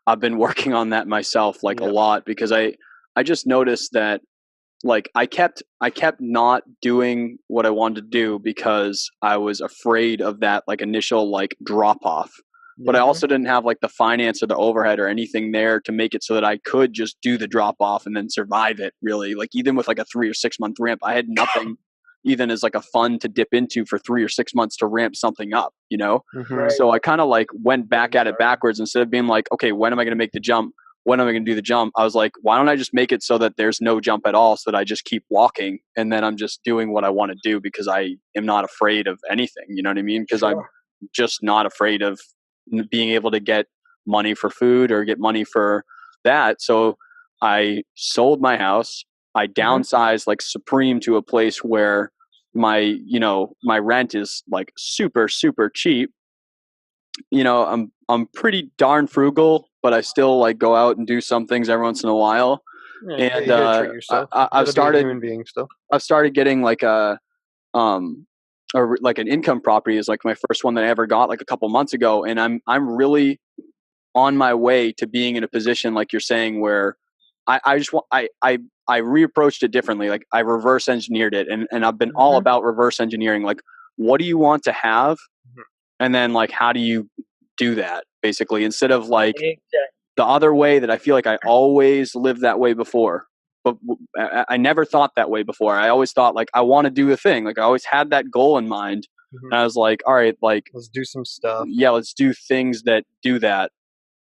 A: I've been working on that myself, like a lot, because I just noticed that, like, I kept not doing what I wanted to do because I was afraid of that, like, initial, like, drop off. But I also didn't have, like, the finance or the overhead or anything there to make it so that I could just do the drop off and then survive it, really. Like, even with like a 3 or 6 month ramp, I had nothing even as like a fund to dip into for 3 or 6 months to ramp something up,
C: Right.
A: So I kind of like went back at it backwards. Instead of being like, okay, when am I going to make the jump? When am I going to do the jump? I was like, why don't I just make it so that there's no jump at all, so that I just keep walking, and then I'm just doing what I want to do because I am not afraid of anything. You know what I mean? Because I'm just not afraid of being able to get money for food or get money for that. So I sold my house. I downsized like supreme to a place where my rent is like super, super cheap. I'm pretty darn frugal, but I still like go out and do some things every once in a while.
B: And I've
A: started getting like like an income property is like my first one that I ever got like a couple months ago. And I'm really on my way to being in a position, like you're saying, where I reapproached it differently. Like I reverse engineered it, and I've been all about reverse engineering. Like, what do you want to have? And then like, how do you do that basically, instead of like the other way that I feel like I always lived that way before, but I never thought that way before. I always thought like, I want to do a thing. Like I always had that goal in mind. And I was like, all right, like
B: let's do some stuff.
A: Yeah. Let's do things that do that,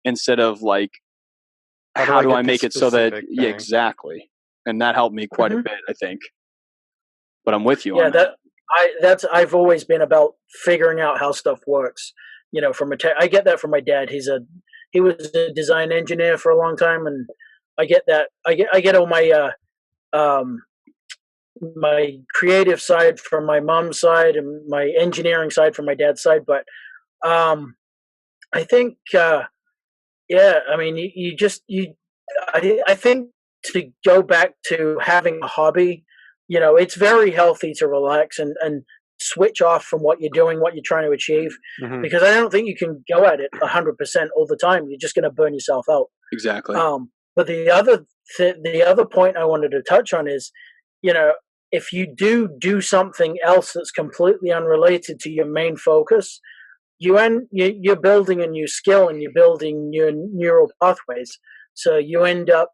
A: instead of like, how do I make it so that, yeah, exactly. And that helped me quite a bit, I think. But I'm with you on that.
C: I've always been about figuring out how stuff works. I get that from my dad. He was a design engineer for a long time, and I get that. I get all my my creative side from my mom's side and my engineering side from my dad's side. But I think, I mean, I think to go back to having a hobby, it's very healthy to relax and switch off from what you're doing, what you're trying to achieve, because I don't think you can go at it 100% all the time. You're just going to burn yourself out.
A: Exactly.
C: But the other point I wanted to touch on is, if you do something else that's completely unrelated to your main focus, you're building a new skill and you're building new neural pathways. So you end up,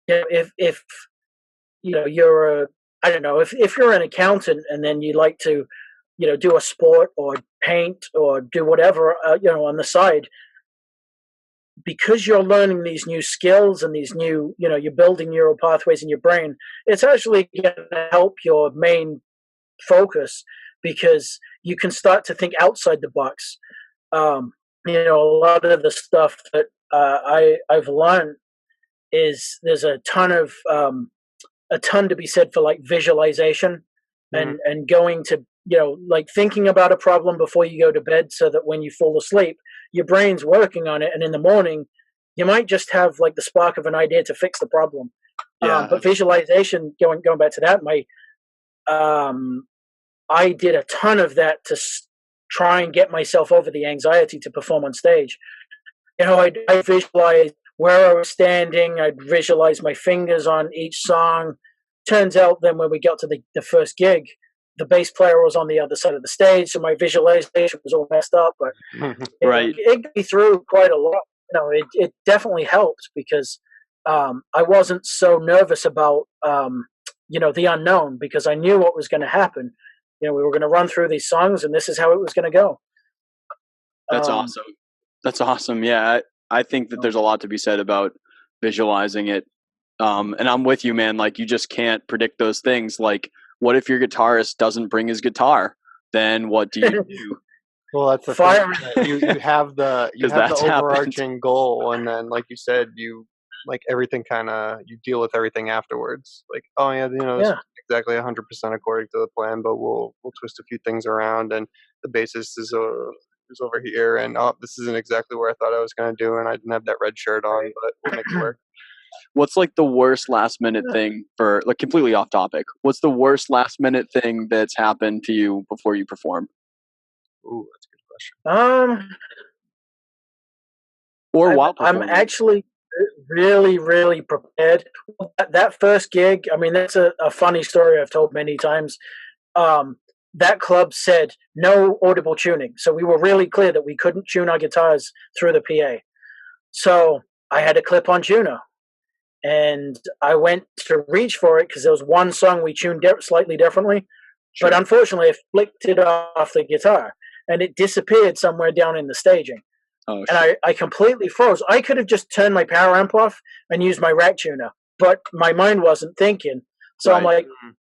C: if you're if you're an accountant and then you like to, do a sport or paint or do whatever, on the side, because you're learning these new skills and these new, you're building neural pathways in your brain. It's actually going to help your main focus because you can start to think outside the box. A lot of the stuff that I've learned is there's a ton to be said for like visualization and going to, like thinking about a problem before you go to bed so that when you fall asleep, your brain's working on it. And in the morning, you might just have like the spark of an idea to fix the problem. Yeah. But visualization, going back to that, I did a ton of that to try and get myself over the anxiety to perform on stage. I visualized where I was standing. I'd visualize my fingers on each song. Turns out then when we got to the first gig, the bass player was on the other side of the stage, so my visualization was all messed up. But it got me through quite a lot. It definitely helped because I wasn't so nervous about the unknown because I knew what was going to happen. We were going to run through these songs, and this is how it was going to go.
A: That's awesome. That's awesome. Yeah, I think that there's a lot to be said about visualizing it. And I'm with you, man. Like, you just can't predict those things. Like, what if your guitarist doesn't bring his guitar? Then what do you do?
B: Well, that's the thing. You have the overarching goal, and then, like you said, you everything you deal with everything afterwards. Like, oh yeah, this is exactly 100% according to the plan, but we'll twist a few things around, and the bassist is over here, and this isn't exactly where I thought I was going to do, and I didn't have that red shirt on, but we'll make it work.
A: What's like the worst last minute thing for, like, completely off topic? What's the worst last minute thing that's happened to you before you perform?
B: Ooh, that's a good question.
A: Or while performing?
C: I'm actually really, really prepared. That first gig, I mean, that's a funny story I've told many times. That club said no audible tuning. So we were really clear that we couldn't tune our guitars through the PA. So I had a clip-on tuner. And I went to reach for it because there was one song we tuned slightly differently. Sure. But unfortunately, I flicked it off the guitar. And it disappeared somewhere down in the staging. Oh, and I completely froze. I could have just turned my power amp off and used my rack tuner. But my mind wasn't thinking. So I'm like,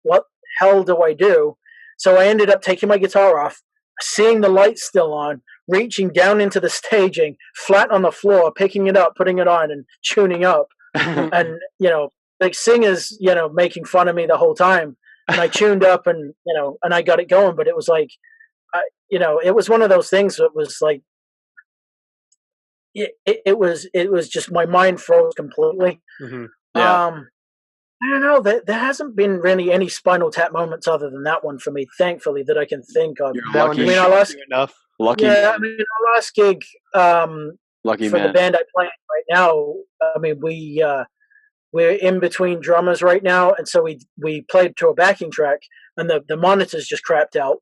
C: what the hell do I do? So I ended up taking my guitar off, seeing the lights still on, reaching down into the staging, flat on the floor, picking it up, putting it on, and tuning up. And, like singers, making fun of me the whole time. And I tuned up and, and I got it going. But it was like, it was one of those things that was like, it was just my mind froze completely. Mm-hmm. Yeah. I don't know. There hasn't been really any Spinal Tap moments other than that one for me, thankfully, that I can think of.
A: You're lucky. Lucky.
C: Yeah, man. I mean, our last gig
A: lucky
C: for
A: man.
C: the band I play in right now, I mean, we're in between drummers right now, and so we played to a backing track, and the monitors just crapped out.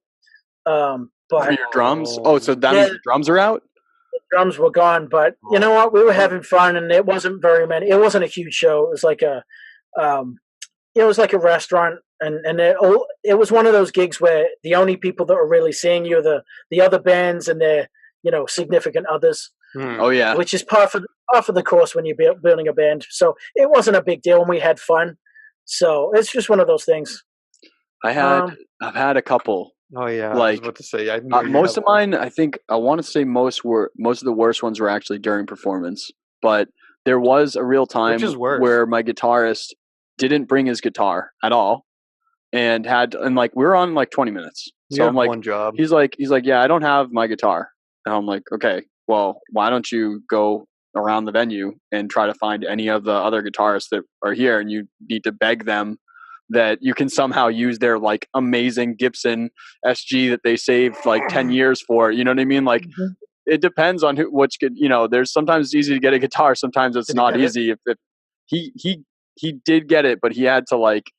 C: But
A: for your drums? Oh, so that means the drums are out?
C: The drums were gone, but you know what? We were having fun, and it wasn't very many. It wasn't a huge show. It was like a restaurant, and it was one of those gigs where the only people that are really seeing you are the other bands and their significant others.
A: Oh yeah,
C: which is part of the course when you're building a band. So it wasn't a big deal, and we had fun. So it's just one of those things.
A: I've had a couple.
B: Oh yeah,
A: like,
B: I was about to say.
A: Most of mine, I think, I want to say most of the worst ones were actually during performance. But there was a real time where my guitarist didn't bring his guitar at all, and like we were on like 20 minutes. So I'm like,
B: one job.
A: He's like, yeah, I don't have my guitar, and I'm like, okay, well, why don't you go around the venue and try to find any of the other guitarists that are here, and you need to beg them that you can somehow use their like amazing Gibson SG that they saved like 10 years for. You know what I mean? Like, it depends on what's good. There's sometimes it's easy to get a guitar. Sometimes it's not easy. If he did get it, but he had to like,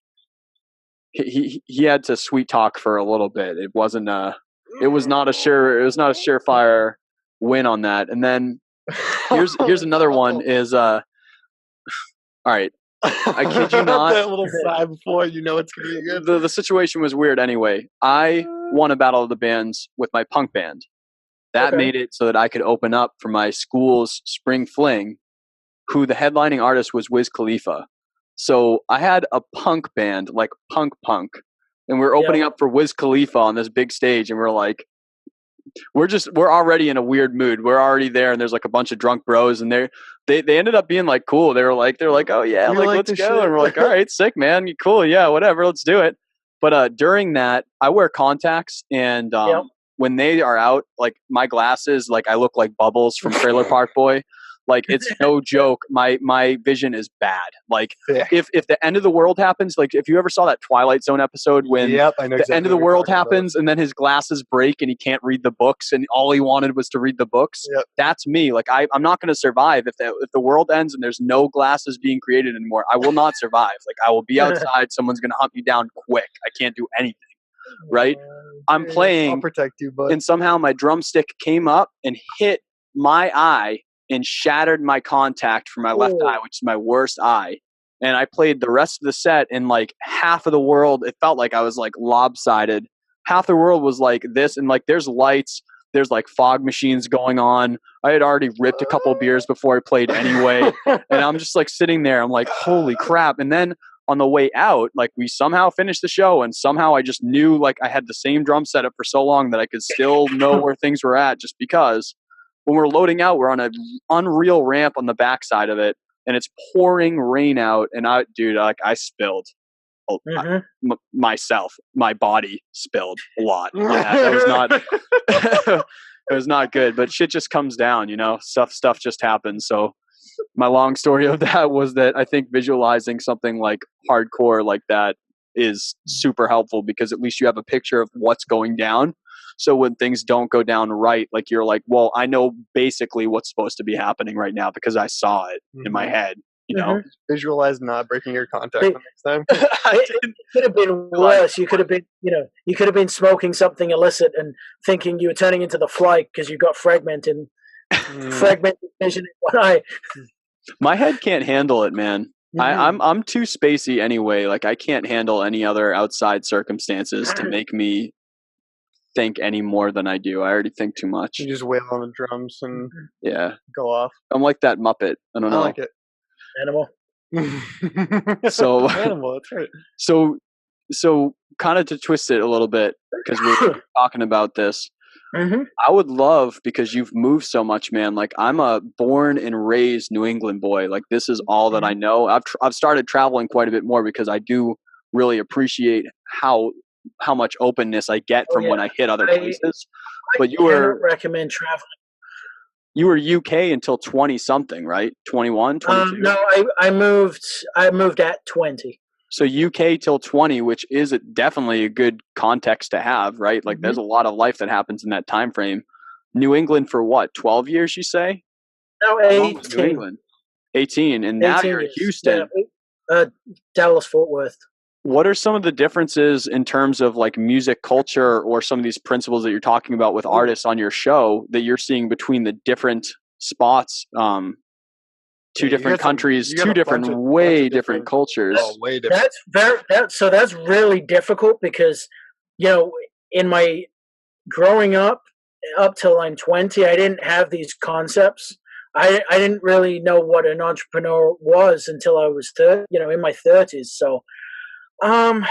A: he had to sweet talk for a little bit. It was not a surefire win on that. And then here's another one is, all right. I kid you not.
B: That little sigh before it's gonna be good.
A: The situation was weird anyway. I won a battle of the bands with my punk band. That made it so that I could open up for my school's spring fling, who the headlining artist was Wiz Khalifa. So I had a punk band, like punk, and we're opening up for Wiz Khalifa on this big stage, and we're like, we're already in a weird mood. We're already there, and there's like a bunch of drunk bros, and they ended up being like cool. They're like, oh yeah, like let's go. Shit. And we're like, all right, sick, man, cool, yeah, whatever, let's do it. But during that, I wear contacts, and when they are out, like my glasses, like I look like Bubbles from Trailer Park Boy. Like it's no joke. My vision is bad. Like if the end of the world happens, like if you ever saw that Twilight Zone episode when the end of the world happens and then his glasses break and he can't read the books and all he wanted was to read the books. That's me. Like I'm not going to survive if the world ends and there's no glasses being created anymore. I will not survive. Like I will be outside. Someone's going to hunt me down quick. I can't do anything. Right? I'm playing.
B: I'll protect you, bud.
A: And somehow my drumstick came up and hit my eye and shattered my contact for my left eye, which is my worst eye. And I played the rest of the set, and like half of the world, it felt like I was like lopsided. Half the world was like this, and like there's lights, there's like fog machines going on. I had already ripped a couple beers before I played anyway. And I'm just like sitting there, I'm like, holy crap. And then on the way out, like we somehow finished the show, and somehow I just knew like I had the same drum setup for so long that I could still know where things were at, just because when we're loading out, we're on an unreal ramp on the backside of it, and it's pouring rain out. And I spilled myself, my body spilled a lot. Yeah, it was not, it was not good, but shit just comes down, you know, stuff just happens. So my long story of that was that I think visualizing something like hardcore like that is super helpful, because at least you have a picture of what's going down. So when things don't go down right, like you're like, well, I know basically what's supposed to be happening right now because I saw it in my head, you know.
B: Visualize not breaking your contact the next time.
C: It could have been worse. You could have been, you could have been smoking something illicit and thinking you were turning into the Fly because you got fragmented vision in one eye.
A: My head can't handle it, man. I'm too spacey anyway. Like I can't handle any other outside circumstances to make me think any more than I do. I already think too much.
B: You just wail on the drums and go off.
A: I'm like that Muppet. I don't know.
B: I like it.
C: Animal.
A: So
B: Animal, that's right.
A: So kind of to twist it a little bit, because we're talking about this. I would love, because you've moved so much, man. Like I'm a born and raised New England boy. Like this is all that I know. I've started traveling quite a bit more because I do really appreciate how much openness I get from when I hit other places. But you were
C: recommend traveling.
A: You were UK until 20 something, right? 21, 22?
C: No, I moved at 20.
A: So UK till 20, which is definitely a good context to have, right? Like there's a lot of life that happens in that time frame. New England for what? 12 years, you say?
C: No, 18.
A: New England. 18, and now you're in Houston.
C: Dallas, Fort Worth.
A: What are some of the differences in terms of like music culture, or some of these principles that you're talking about with artists on your show that you're seeing between the different spots, two different countries, two different, way different cultures?
B: Oh, way different.
C: That's really difficult because, in my growing up till I'm 20, I didn't have these concepts. I didn't really know what an entrepreneur was until I was in my 30s. So, and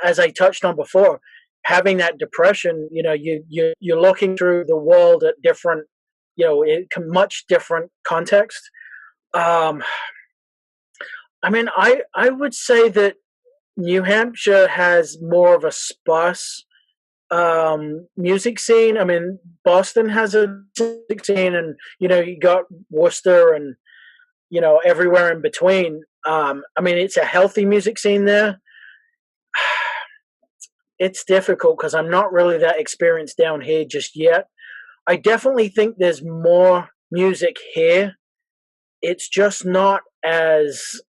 C: as I touched on before, having that depression, you're looking through the world at different, much different context. I would say that New Hampshire has more of a sparse music scene. I mean, Boston has a music scene, and you got Worcester and everywhere in between. It's a healthy music scene there. It's difficult because I'm not really that experienced down here just yet. I definitely think there's more music here. It's just not as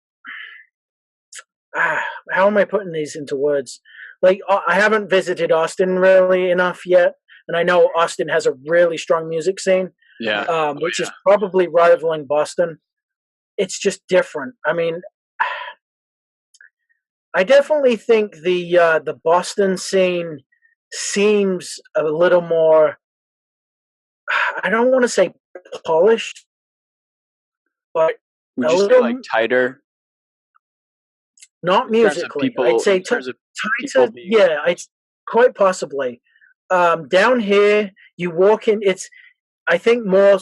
C: how am I putting these into words? Like, I haven't visited Austin really enough yet, and I know Austin has a really strong music scene, which is probably rivaling Boston. It's just different. I mean, I definitely think the Boston scene seems a little more, I don't want to say polished, but
A: would
C: a
A: you say
C: little,
A: like tighter?
C: not musically. I'd say tighter. Yeah, quite possibly. Down here, you walk in. It's, I think, more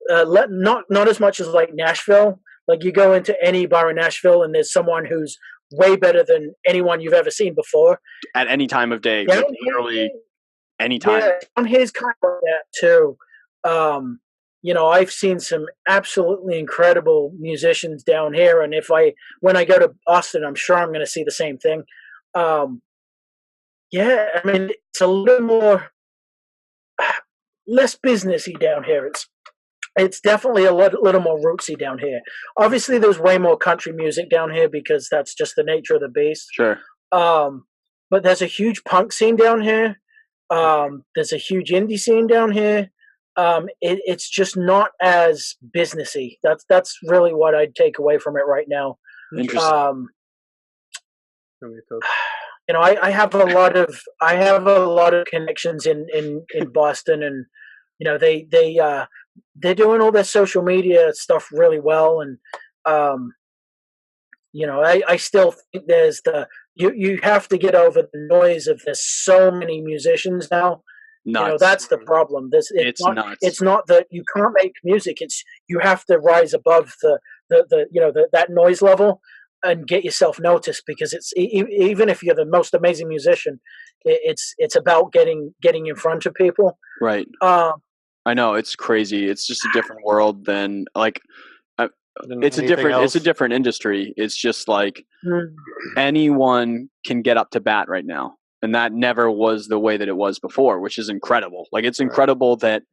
C: not as much as like Nashville. Like you go into any bar in Nashville, and there's someone who's way better than anyone you've ever seen before
A: at any time of day, like literally any time.
C: Yeah, down here's kind of like that too. You know, I've seen some absolutely incredible musicians down here, and when I go to Austin, I'm sure I'm going to see the same thing. Yeah, I mean, it's a little more less businessy down here. It's definitely a little more rootsy down here. Obviously, there's way more country music down here because that's just the nature of the beast.
A: Sure.
C: But there's a huge punk scene down here. There's a huge indie scene down here. It's just not as businessy. That's really what I'd take away from it right now.
A: Interesting.
C: You know, I have a lot of connections in Boston, and you know they're doing all their social media stuff really well, and you know I still think there's you have to get over the noise of there's so many musicians now.
A: Nuts.
C: You know, that's the problem. It's
A: nuts.
C: It's not that you can't make music. It's you have to rise above the you know that noise level and get yourself noticed, because it's even if you're the most amazing musician, it's about getting in front of people.
A: Right. I know, it's crazy. It's just a different world than like. It's a different industry. It's just like anyone can get up to bat right now, and that never was the way that it was before, which is incredible. Like it's incredible that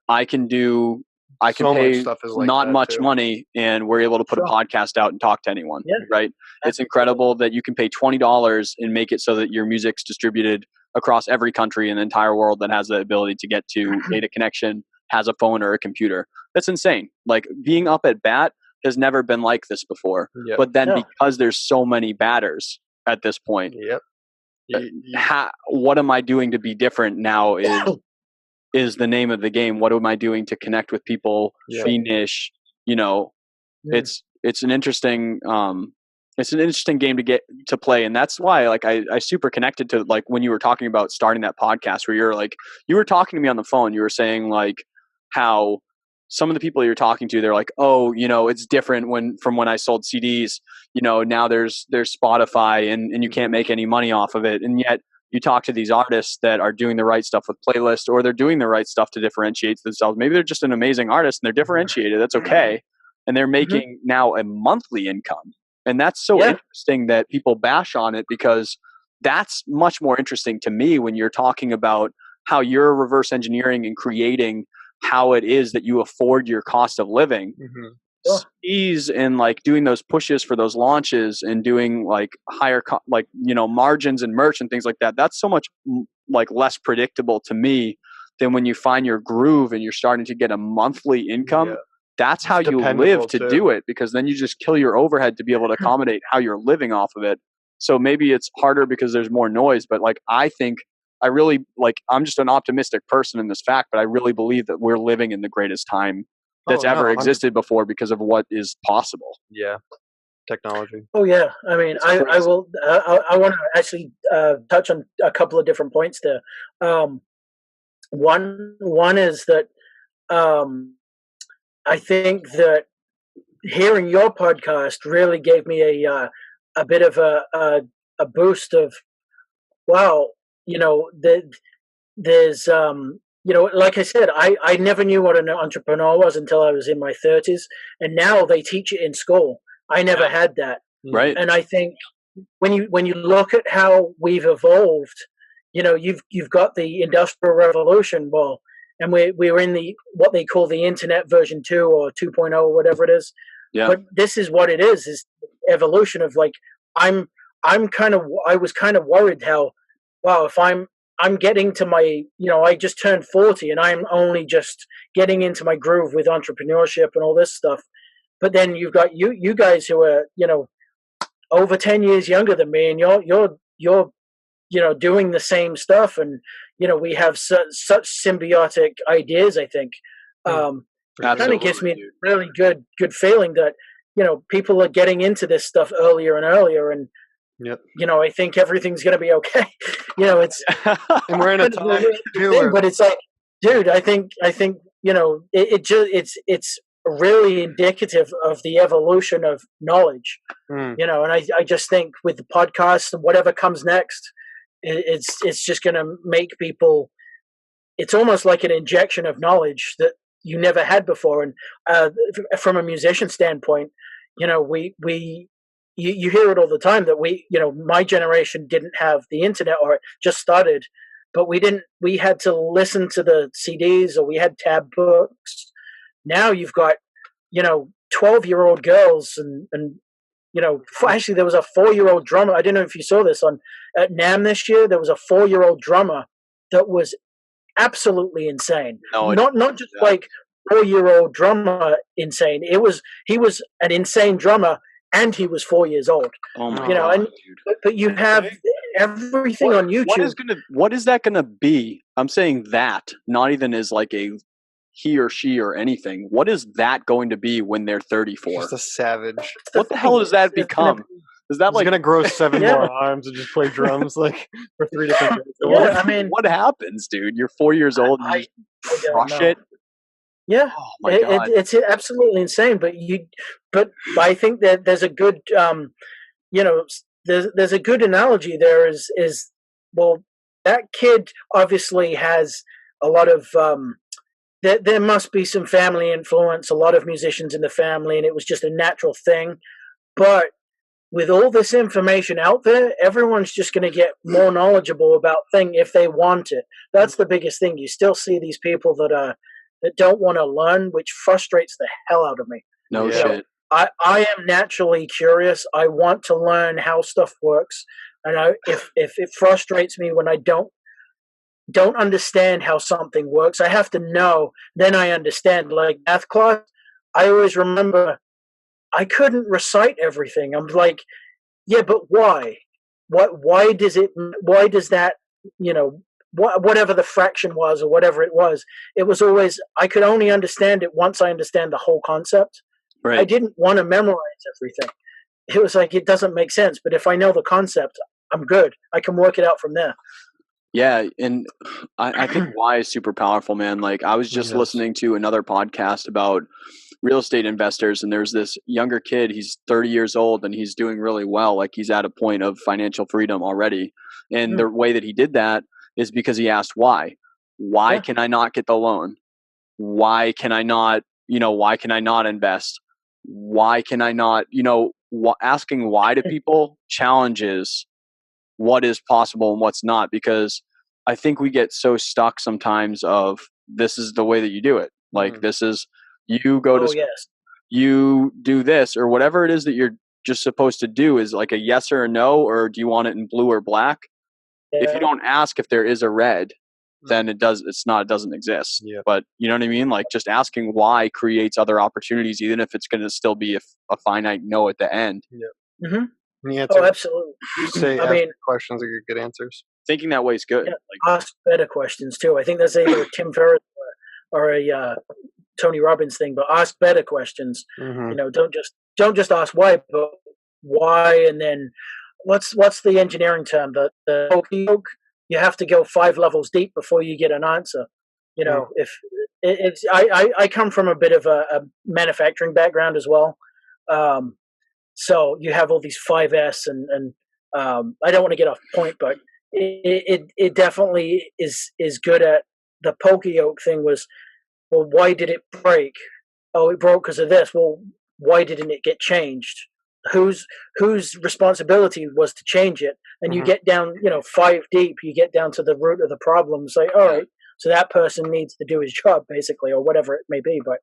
A: I can pay not much money, and we're able to put a podcast out and talk to anyone. Right? It's incredible that you can pay $20 and make it so that your music's distributed across every country in the entire world that has the ability to get to data connection, has a phone or a computer. That's insane. Like being up at bat has never been like this before. But then because there's so many batters at this point, what am I doing to be different now is the name of the game. What am I doing to connect with people, be niche? You know, it's an interesting game to get to play. And that's why like I super connected to like when you were talking about starting that podcast where you were talking to me on the phone, you were saying like how some of the people you're talking to, they're like, oh, you know, it's different from when I sold CDs, you know, now there's Spotify and you can't make any money off of it. And yet you talk to these artists that are doing the right stuff with playlists, or they're doing the right stuff to differentiate themselves. Maybe they're just an amazing artist and they're differentiated. That's okay. And they're making now a monthly income. And that's so interesting that people bash on it, because that's much more interesting to me when you're talking about how you're reverse engineering and creating how it is that you afford your cost of living. Ease and like doing those pushes for those launches and doing like higher like, you know, margins and merch and things like that. That's so much like less predictable to me than when you find your groove and you're starting to get a monthly income. That's how you live to do it, because then you just kill your overhead to be able to accommodate how you're living off of it. So maybe it's harder because there's more noise, but like I think I really like, I'm just an optimistic person in this fact, but I really believe that we're living in the greatest time that's ever existed before because of what is possible.
B: Technology.
C: Oh yeah. I mean, I will, I want to actually touch on a couple of different points there. One is that I think that hearing your podcast really gave me a bit of a boost of, wow, you know, there's you know, like I said, I never knew what an entrepreneur was until I was in my 30s, and now they teach it in school. I never had that.
A: Right.
C: And I think when you look at how we've evolved, you know, you've got the Industrial Revolution, well, and we're in the what they call the Internet version 2 or 2.0 or whatever it is. But this is what it is evolution of like I was kind of worried how, wow, if I'm getting to my, you know, I just turned 40 and I'm only just getting into my groove with entrepreneurship and all this stuff. But then you've got you guys who are, you know, over 10 years younger than me, and you're doing the same stuff, and we have such symbiotic ideas. I think it kind of gives me a really good feeling that people are getting into this stuff earlier and earlier, and I think everything's going to be okay. It's
B: and we're in a time
C: thing, but it's like, dude, I think it's really indicative of the evolution of knowledge. And I just think with the podcast and whatever comes next, it's just going to make people. It's almost like an injection of knowledge that you never had before. And from a musician standpoint, you hear it all the time that my generation didn't have the internet, or it just started, but we had to listen to the CDs, or we had tab books. Now you've got 12-year-old girls and actually there was a 4-year-old drummer. I don't know if you saw this at NAMM this year. There was a 4-year-old drummer that was absolutely insane.
A: No,
C: not just like 4-year-old drummer insane. He was an insane drummer, and he was 4 years old.
A: Oh my God,
C: and but you have everything on YouTube.
A: What is that gonna be? I'm saying that, not even as like a he or she or anything. What is that going to be when they're 34?
B: Just a savage.
A: What the hell does that become? Is that
B: like going to grow 7 more arms and just play drums like for 3 different days?
A: What happens, dude? You're 4 years old and you crush it.
C: Yeah,
A: oh my God.
C: It's absolutely insane. But I think that there's a good, there's a good analogy there. Is well, that kid obviously has a lot of. There must be some family influence. A lot of musicians in the family, and it was just a natural thing. But with all this information out there, everyone's just going to get more knowledgeable about things if they want it. That's the biggest thing. You still see these people that don't want to learn, which frustrates the hell out of me.
A: No shit.
C: I am naturally curious. I want to learn how stuff works, and if it frustrates me when I don't understand how something works, I have to know. Then I understand. Like math class, I always remember I couldn't recite everything. I'm like, yeah, but why? Why does that? Whatever the fraction was or whatever it was always, I could only understand it once I understand the whole concept.
A: Right.
C: I didn't want to memorize everything. It was like, it doesn't make sense. But if I know the concept, I'm good. I can work it out from there.
A: Yeah, and I think why is super powerful, man. Like I was just listening to another podcast about real estate investors, and there's this younger kid, he's 30 years old and he's doing really well. Like he's at a point of financial freedom already. And the way that he did that is because he asked why. Why can I not get the loan? Why can I not invest? Why can I not, asking why to people challenges what is possible and what's not, because I think we get so stuck sometimes of this is the way that you do it. Like this is, you go to school, you do this or whatever it is that you're just supposed to do is like a yes or a no, or do you want it in blue or black? If you don't ask if there is a red, then it doesn't exist. Yeah. But you know what I mean? Like just asking why creates other opportunities, even if it's going to still be a finite no at the end.
B: Yeah.
C: Mm-hmm.
B: Oh,
C: absolutely.
B: Questions are good answers.
A: Thinking that way is good.
C: Yeah, ask better questions too. I think that's either a Tim Ferriss or a Tony Robbins thing. But ask better questions.
B: Mm-hmm.
C: Don't just ask why, but why, and then what's the engineering term? The okey doke. You have to go 5 levels deep before you get an answer. If it's I come from a bit of a manufacturing background as well. So you have all these 5S and I don't want to get off point, but it definitely is good at the pokey yoke thing. Was, well, why did it break? Oh, it broke because of this. Well, why didn't it get changed? Whose responsibility was to change it? And you get down, 5 deep. You get down to the root of the problem. It's like, all right, so that person needs to do his job, basically, or whatever it may be. But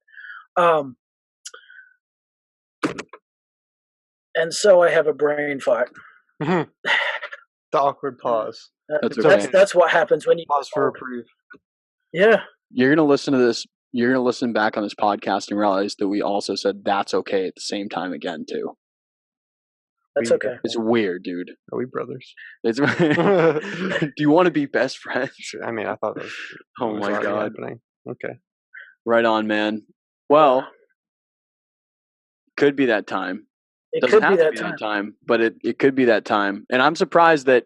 C: and so I have a brain fart.
B: The awkward pause.
C: That's what happens when you
B: pause for reprieve.
C: Yeah.
A: You're gonna listen to this. You're gonna listen back on this podcast and realize that we also said that's okay at the same time again too.
C: That's okay.
A: It's weird, dude.
B: Are we brothers?
A: It's. Do you want to be best friends?
B: I mean, I thought that was.
A: Oh my god!
B: Happening. Okay.
A: Right on, man. Well, could be that time.
C: It
A: Doesn't
C: could
A: have
C: be
A: to be that time, but it could be that time. And I'm surprised that,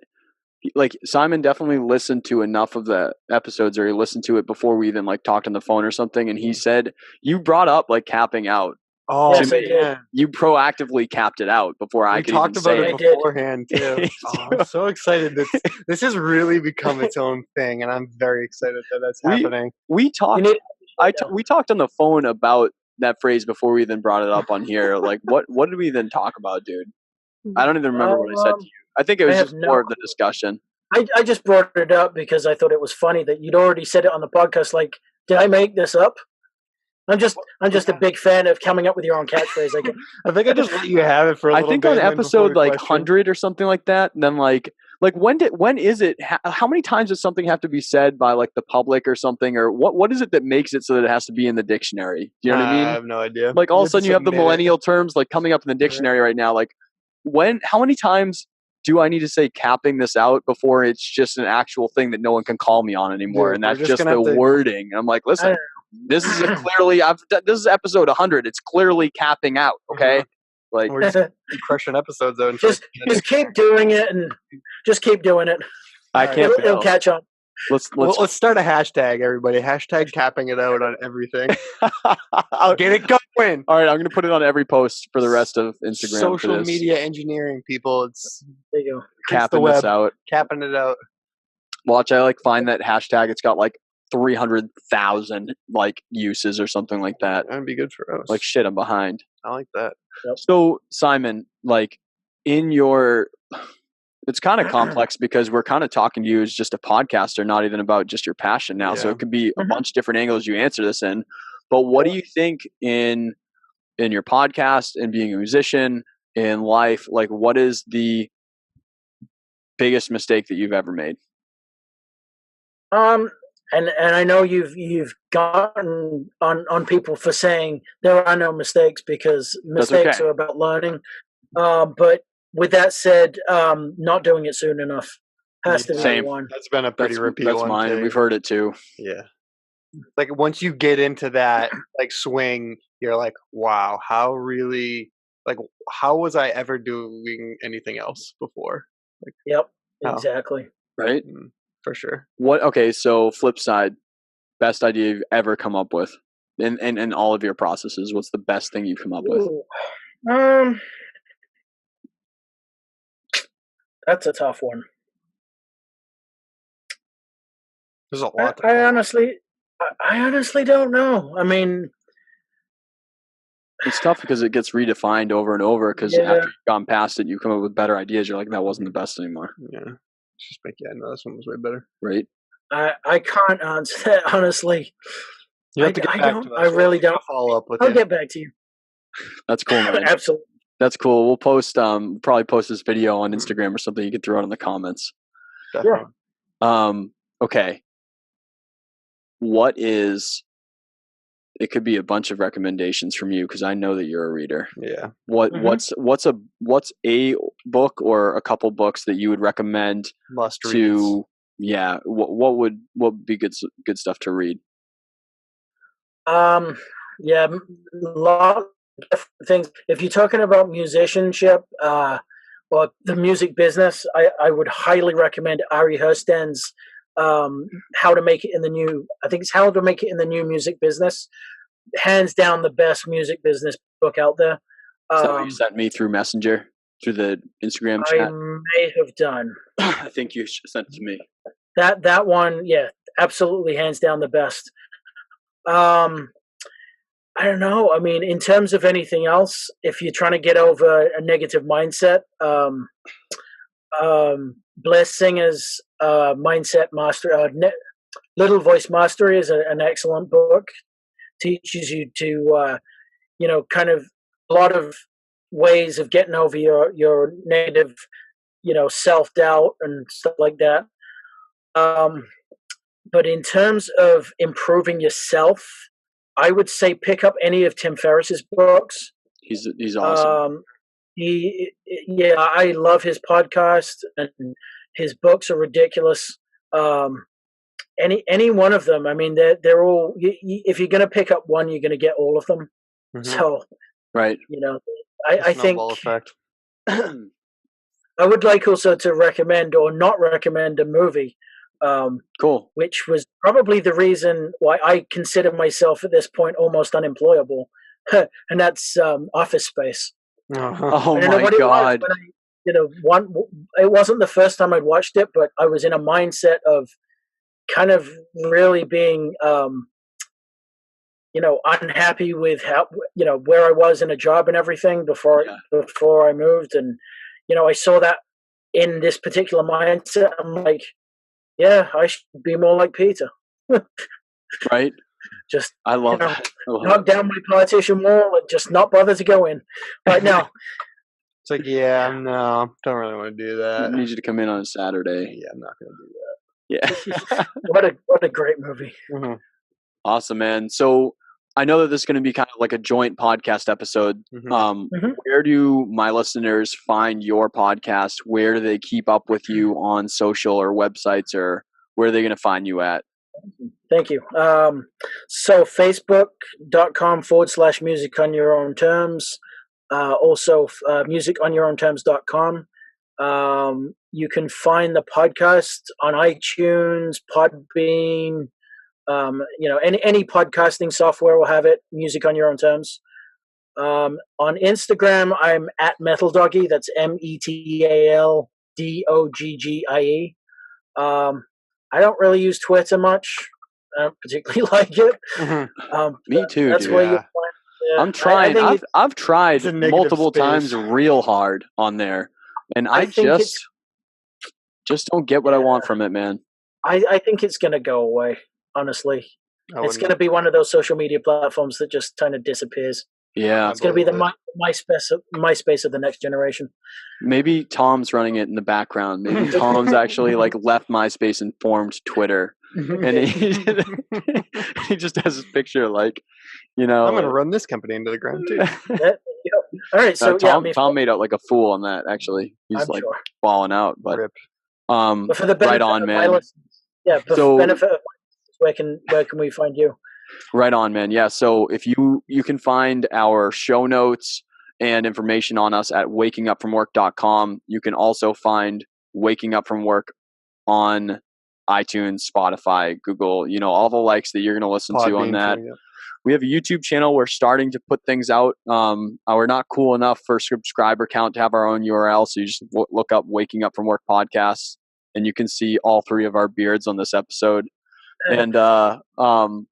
A: like, Simon definitely listened to enough of the episodes, or he listened to it before we even like talked on the phone or something. And he said you brought up like capping out.
B: Oh,
C: yes, I did.
A: You proactively capped it out before I could
B: talked
A: even
B: about
A: say
B: it beforehand too. I'm so excited that this has really become its own thing, and I'm very excited that that's happening.
A: We talked. We talked on the phone about that phrase before we even brought it up on here. Like, what did we then talk about, dude? I don't even remember what I said to you. I think it was just more of the discussion.
C: I just brought it up because I thought it was funny that you'd already said it on the podcast. Like, did I make this up? I'm just a big fan of coming up with your own catchphrase.
B: I think I just let you have it for a little bit.
A: I think on episode like 100 or something like that. Then like when is it? How many times does something have to be said by like the public or something? Or what is it that makes it so that it has to be in the dictionary? Do you know what I mean?
B: I have no idea.
A: Like all of a sudden you have the millennial terms like coming up in the dictionary right now. Like how many times do I need to say capping this out before it's just an actual thing that no one can call me on anymore?
B: Dude,
A: and that's just the wording. I'm like, listen. This is clearly. This is episode 100. It's clearly capping out. Okay, like
B: we're just crushing episodes though.
C: Just keep doing it, and just keep doing it.
A: I can't.
C: It'll catch on.
B: Let's start a hashtag, everybody. Hashtag capping it out on everything. Get it going.
A: All right, I'm gonna put it on every post for the rest of Instagram.
B: Social media engineering, people.
C: There you go.
A: Capping this out.
B: Capping it out.
A: Watch, I like find that hashtag. It's got like 300,000 like uses or something like that.
B: That'd be good for us.
A: Like shit, I'm behind.
B: I like that.
C: Yep.
A: So Simon, like in your, it's kind of complex because we're kind of talking to you as just a podcaster, not even about just your passion now. Yeah. So it could be a bunch of different angles you answer this in. But what do you think in your podcast and being a musician in life? Like, what is the biggest mistake that you've ever made?
C: And I know you've gotten on people for saying there are no mistakes because mistakes are about learning. But with that said, not doing it soon enough has to be one.
B: That's been a pretty repeat one.
A: That's mine. Too. We've heard it too.
B: Yeah. Like once you get into that like swing, you're like, wow, how was I ever doing anything else before? Like,
C: yep, exactly.
A: Right.
B: For sure.
A: Okay, so flip side, best idea you've ever come up with in all of your processes. What's the best thing you've come up with?
C: That's a tough one.
B: There's a lot.
C: I honestly don't know. I mean,
A: it's tough because it gets redefined over and over because after you've gone past it, you come up with better ideas. You're like, that wasn't the best anymore.
B: Yeah. Just make no, this one was way better.
A: Right.
C: I can't answer that honestly.
B: You have to get back to us.
C: I really don't
B: follow up with
C: I'll get back to you.
A: That's cool, man.
C: Absolutely.
A: That's cool. We'll post probably post this video on Instagram or something. You can throw it in the comments.
B: Definitely.
A: Yeah. Okay. It could be a bunch of recommendations from you because I know that you're a reader.
B: Yeah.
A: What's a book or a couple books that you would recommend
B: must read?
A: Yeah. What would be good stuff to read?
C: Yeah, a lot of different things. If you're talking about musicianship, or the music business, I would highly recommend Ari Herstand's How to Make It in the New. I think it's How to Make It in the New Music Business. Hands down, the best music business book out there.
A: So you sent me through Messenger, through the Instagram chat.
C: I may have done.
A: I think you sent it to me.
C: That one, yeah, absolutely, hands down, the best. I don't know. I mean, in terms of anything else, if you're trying to get over a negative mindset, Blair Singer's Mindset Master, Little Voice Mastery is an excellent book. Teaches you to, kind of a lot of ways of getting over your negative, self-doubt and stuff like that. But in terms of improving yourself, I would say pick up any of Tim Ferriss's books.
A: He's awesome.
C: I love his podcast, and his books are ridiculous. Any one of them. I mean, they're all. If you're going to pick up one, you're going to get all of them. Mm-hmm. So,
A: right.
C: I think. Effect. I would like also to recommend or not recommend a movie.
A: Cool.
C: Which was probably the reason why I consider myself at this point almost unemployable, and that's Office Space.
A: Oh my God!
C: It wasn't the first time I'd watched it, but I was in a mindset of kind of really being, unhappy with how, where I was in a job and everything before I moved, and I saw that in this particular mindset. I'm like, yeah, I should be more like Peter.
A: Right.
C: Just
A: I love that.
C: Knock down my partition wall and just not bother to go in. Right now.
B: It's like, no, don't really want to do that.
A: I need you to come in on a Saturday.
B: Yeah, I'm not going to do that.
A: Yeah.
C: What a great movie.
B: Mm-hmm.
A: Awesome, man. So I know that this is going to be kind of like a joint podcast episode. Mm-hmm. Where do my listeners find your podcast? Where do they keep up with you on social or websites, or where are they going to find you at?
C: Thank you. So facebook.com/music on your own terms. Also musiconyourownterms.com. You can find the podcast on iTunes, Podbean, any podcasting software will have it. Music on your own terms. On Instagram, I'm at Metal Doggy. That's METALDOGGIE. I don't really use Twitter much. I don't particularly like it.
A: Me too.
C: That's where you find.
A: I'm trying. I've tried multiple times real hard on there, and I just don't get what I want from it, man.
C: I think it's going to go away. Honestly, it's going to be one of those social media platforms that just kind of disappears.
A: Yeah,
C: it's going to be the MySpace of the next generation.
A: Maybe Tom's running it in the background. Maybe Tom's actually left MySpace and formed Twitter, and he just has his picture I'm
B: going to run this company into the ground too.
C: All right, so
A: Tom made out like a fool on that. Actually, he's falling out, but
C: for the
A: right on, man.
C: For benefit of where can we find you?
A: Right on, man. Yeah. So if you can find our show notes and information on us at wakingupfromwork.com. You can also find Waking Up From Work on iTunes, Spotify, Google, all the likes that you're going to listen to on that. Yeah. We have a YouTube channel. We're starting to put things out. We're not cool enough for subscriber count to have our own URL. So you just look up Waking Up From Work podcasts and you can see all three of our beards on this episode. And and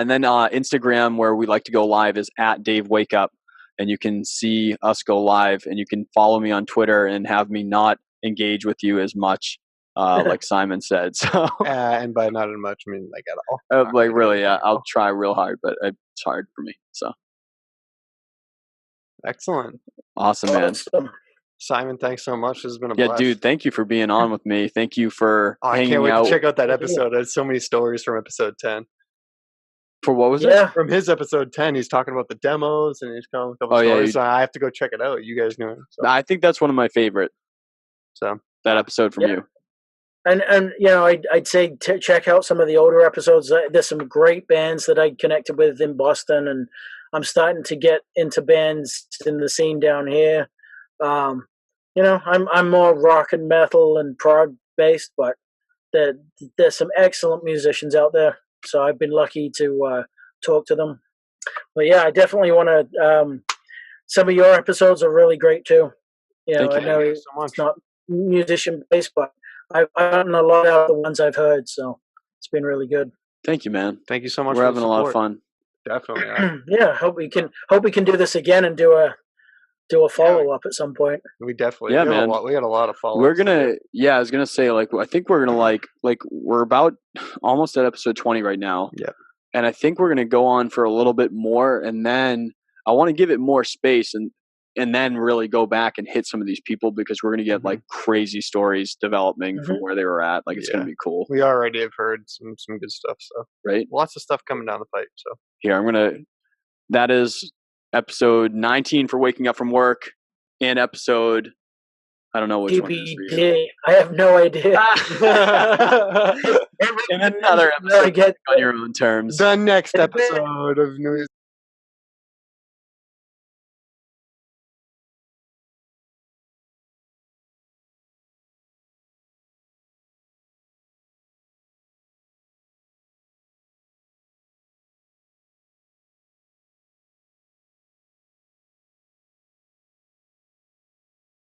A: then Instagram, where we like to go live, is at Dave Wake Up, and you can see us go live, and you can follow me on Twitter and have me not engage with you as much, like Simon said. So
B: and by not as much, I mean at all.
A: Really, yeah, I'll try real hard, but it's hard for me. So
B: excellent,
A: awesome, man.
B: Simon, thanks so much. This has been a blast.
A: Yeah, dude, thank you for being on with me. Thank you for hanging out. I can't wait
B: to check out that episode. There's so many stories from episode 10.
A: For what was it?
B: From his episode 10, he's talking about the demos and he's telling a couple stories. So I have to go check it out. You guys knew it. So.
A: I think that's one of my favorite. So that episode from you.
C: And I'd say check out some of the older episodes. There's some great bands that I connected with in Boston, and I'm starting to get into bands in the scene down here. I'm more rock and metal and prog based, but there's some excellent musicians out there. So I've been lucky to talk to them. But yeah, I definitely want to. Some of your episodes are really great too. I know it's not musician based, but I've gotten a lot out of the ones I've heard. So it's been really good.
A: Thank you, man.
B: Thank you so much.
A: We're having a lot of fun.
B: Definitely.
C: Yeah, hope we can do this again and do a follow up at some point.
B: We definitely,
A: man.
B: We got a lot of follow-ups.
A: We're gonna, I was gonna say, I think we're gonna we're about almost at episode 20 right now.
B: Yeah.
A: And I think we're gonna go on for a little bit more, and then I want to give it more space, and then really go back and hit some of these people, because we're gonna get crazy stories developing from where they were at. It's gonna be cool.
B: We already have heard some good stuff. So
A: right,
B: lots of stuff coming down the pipe. So
A: here that is episode 19 for waking up from work, and episode, I don't know which one it is for you.
C: I have no idea.
A: And another episode on your own terms.
B: The next episode of New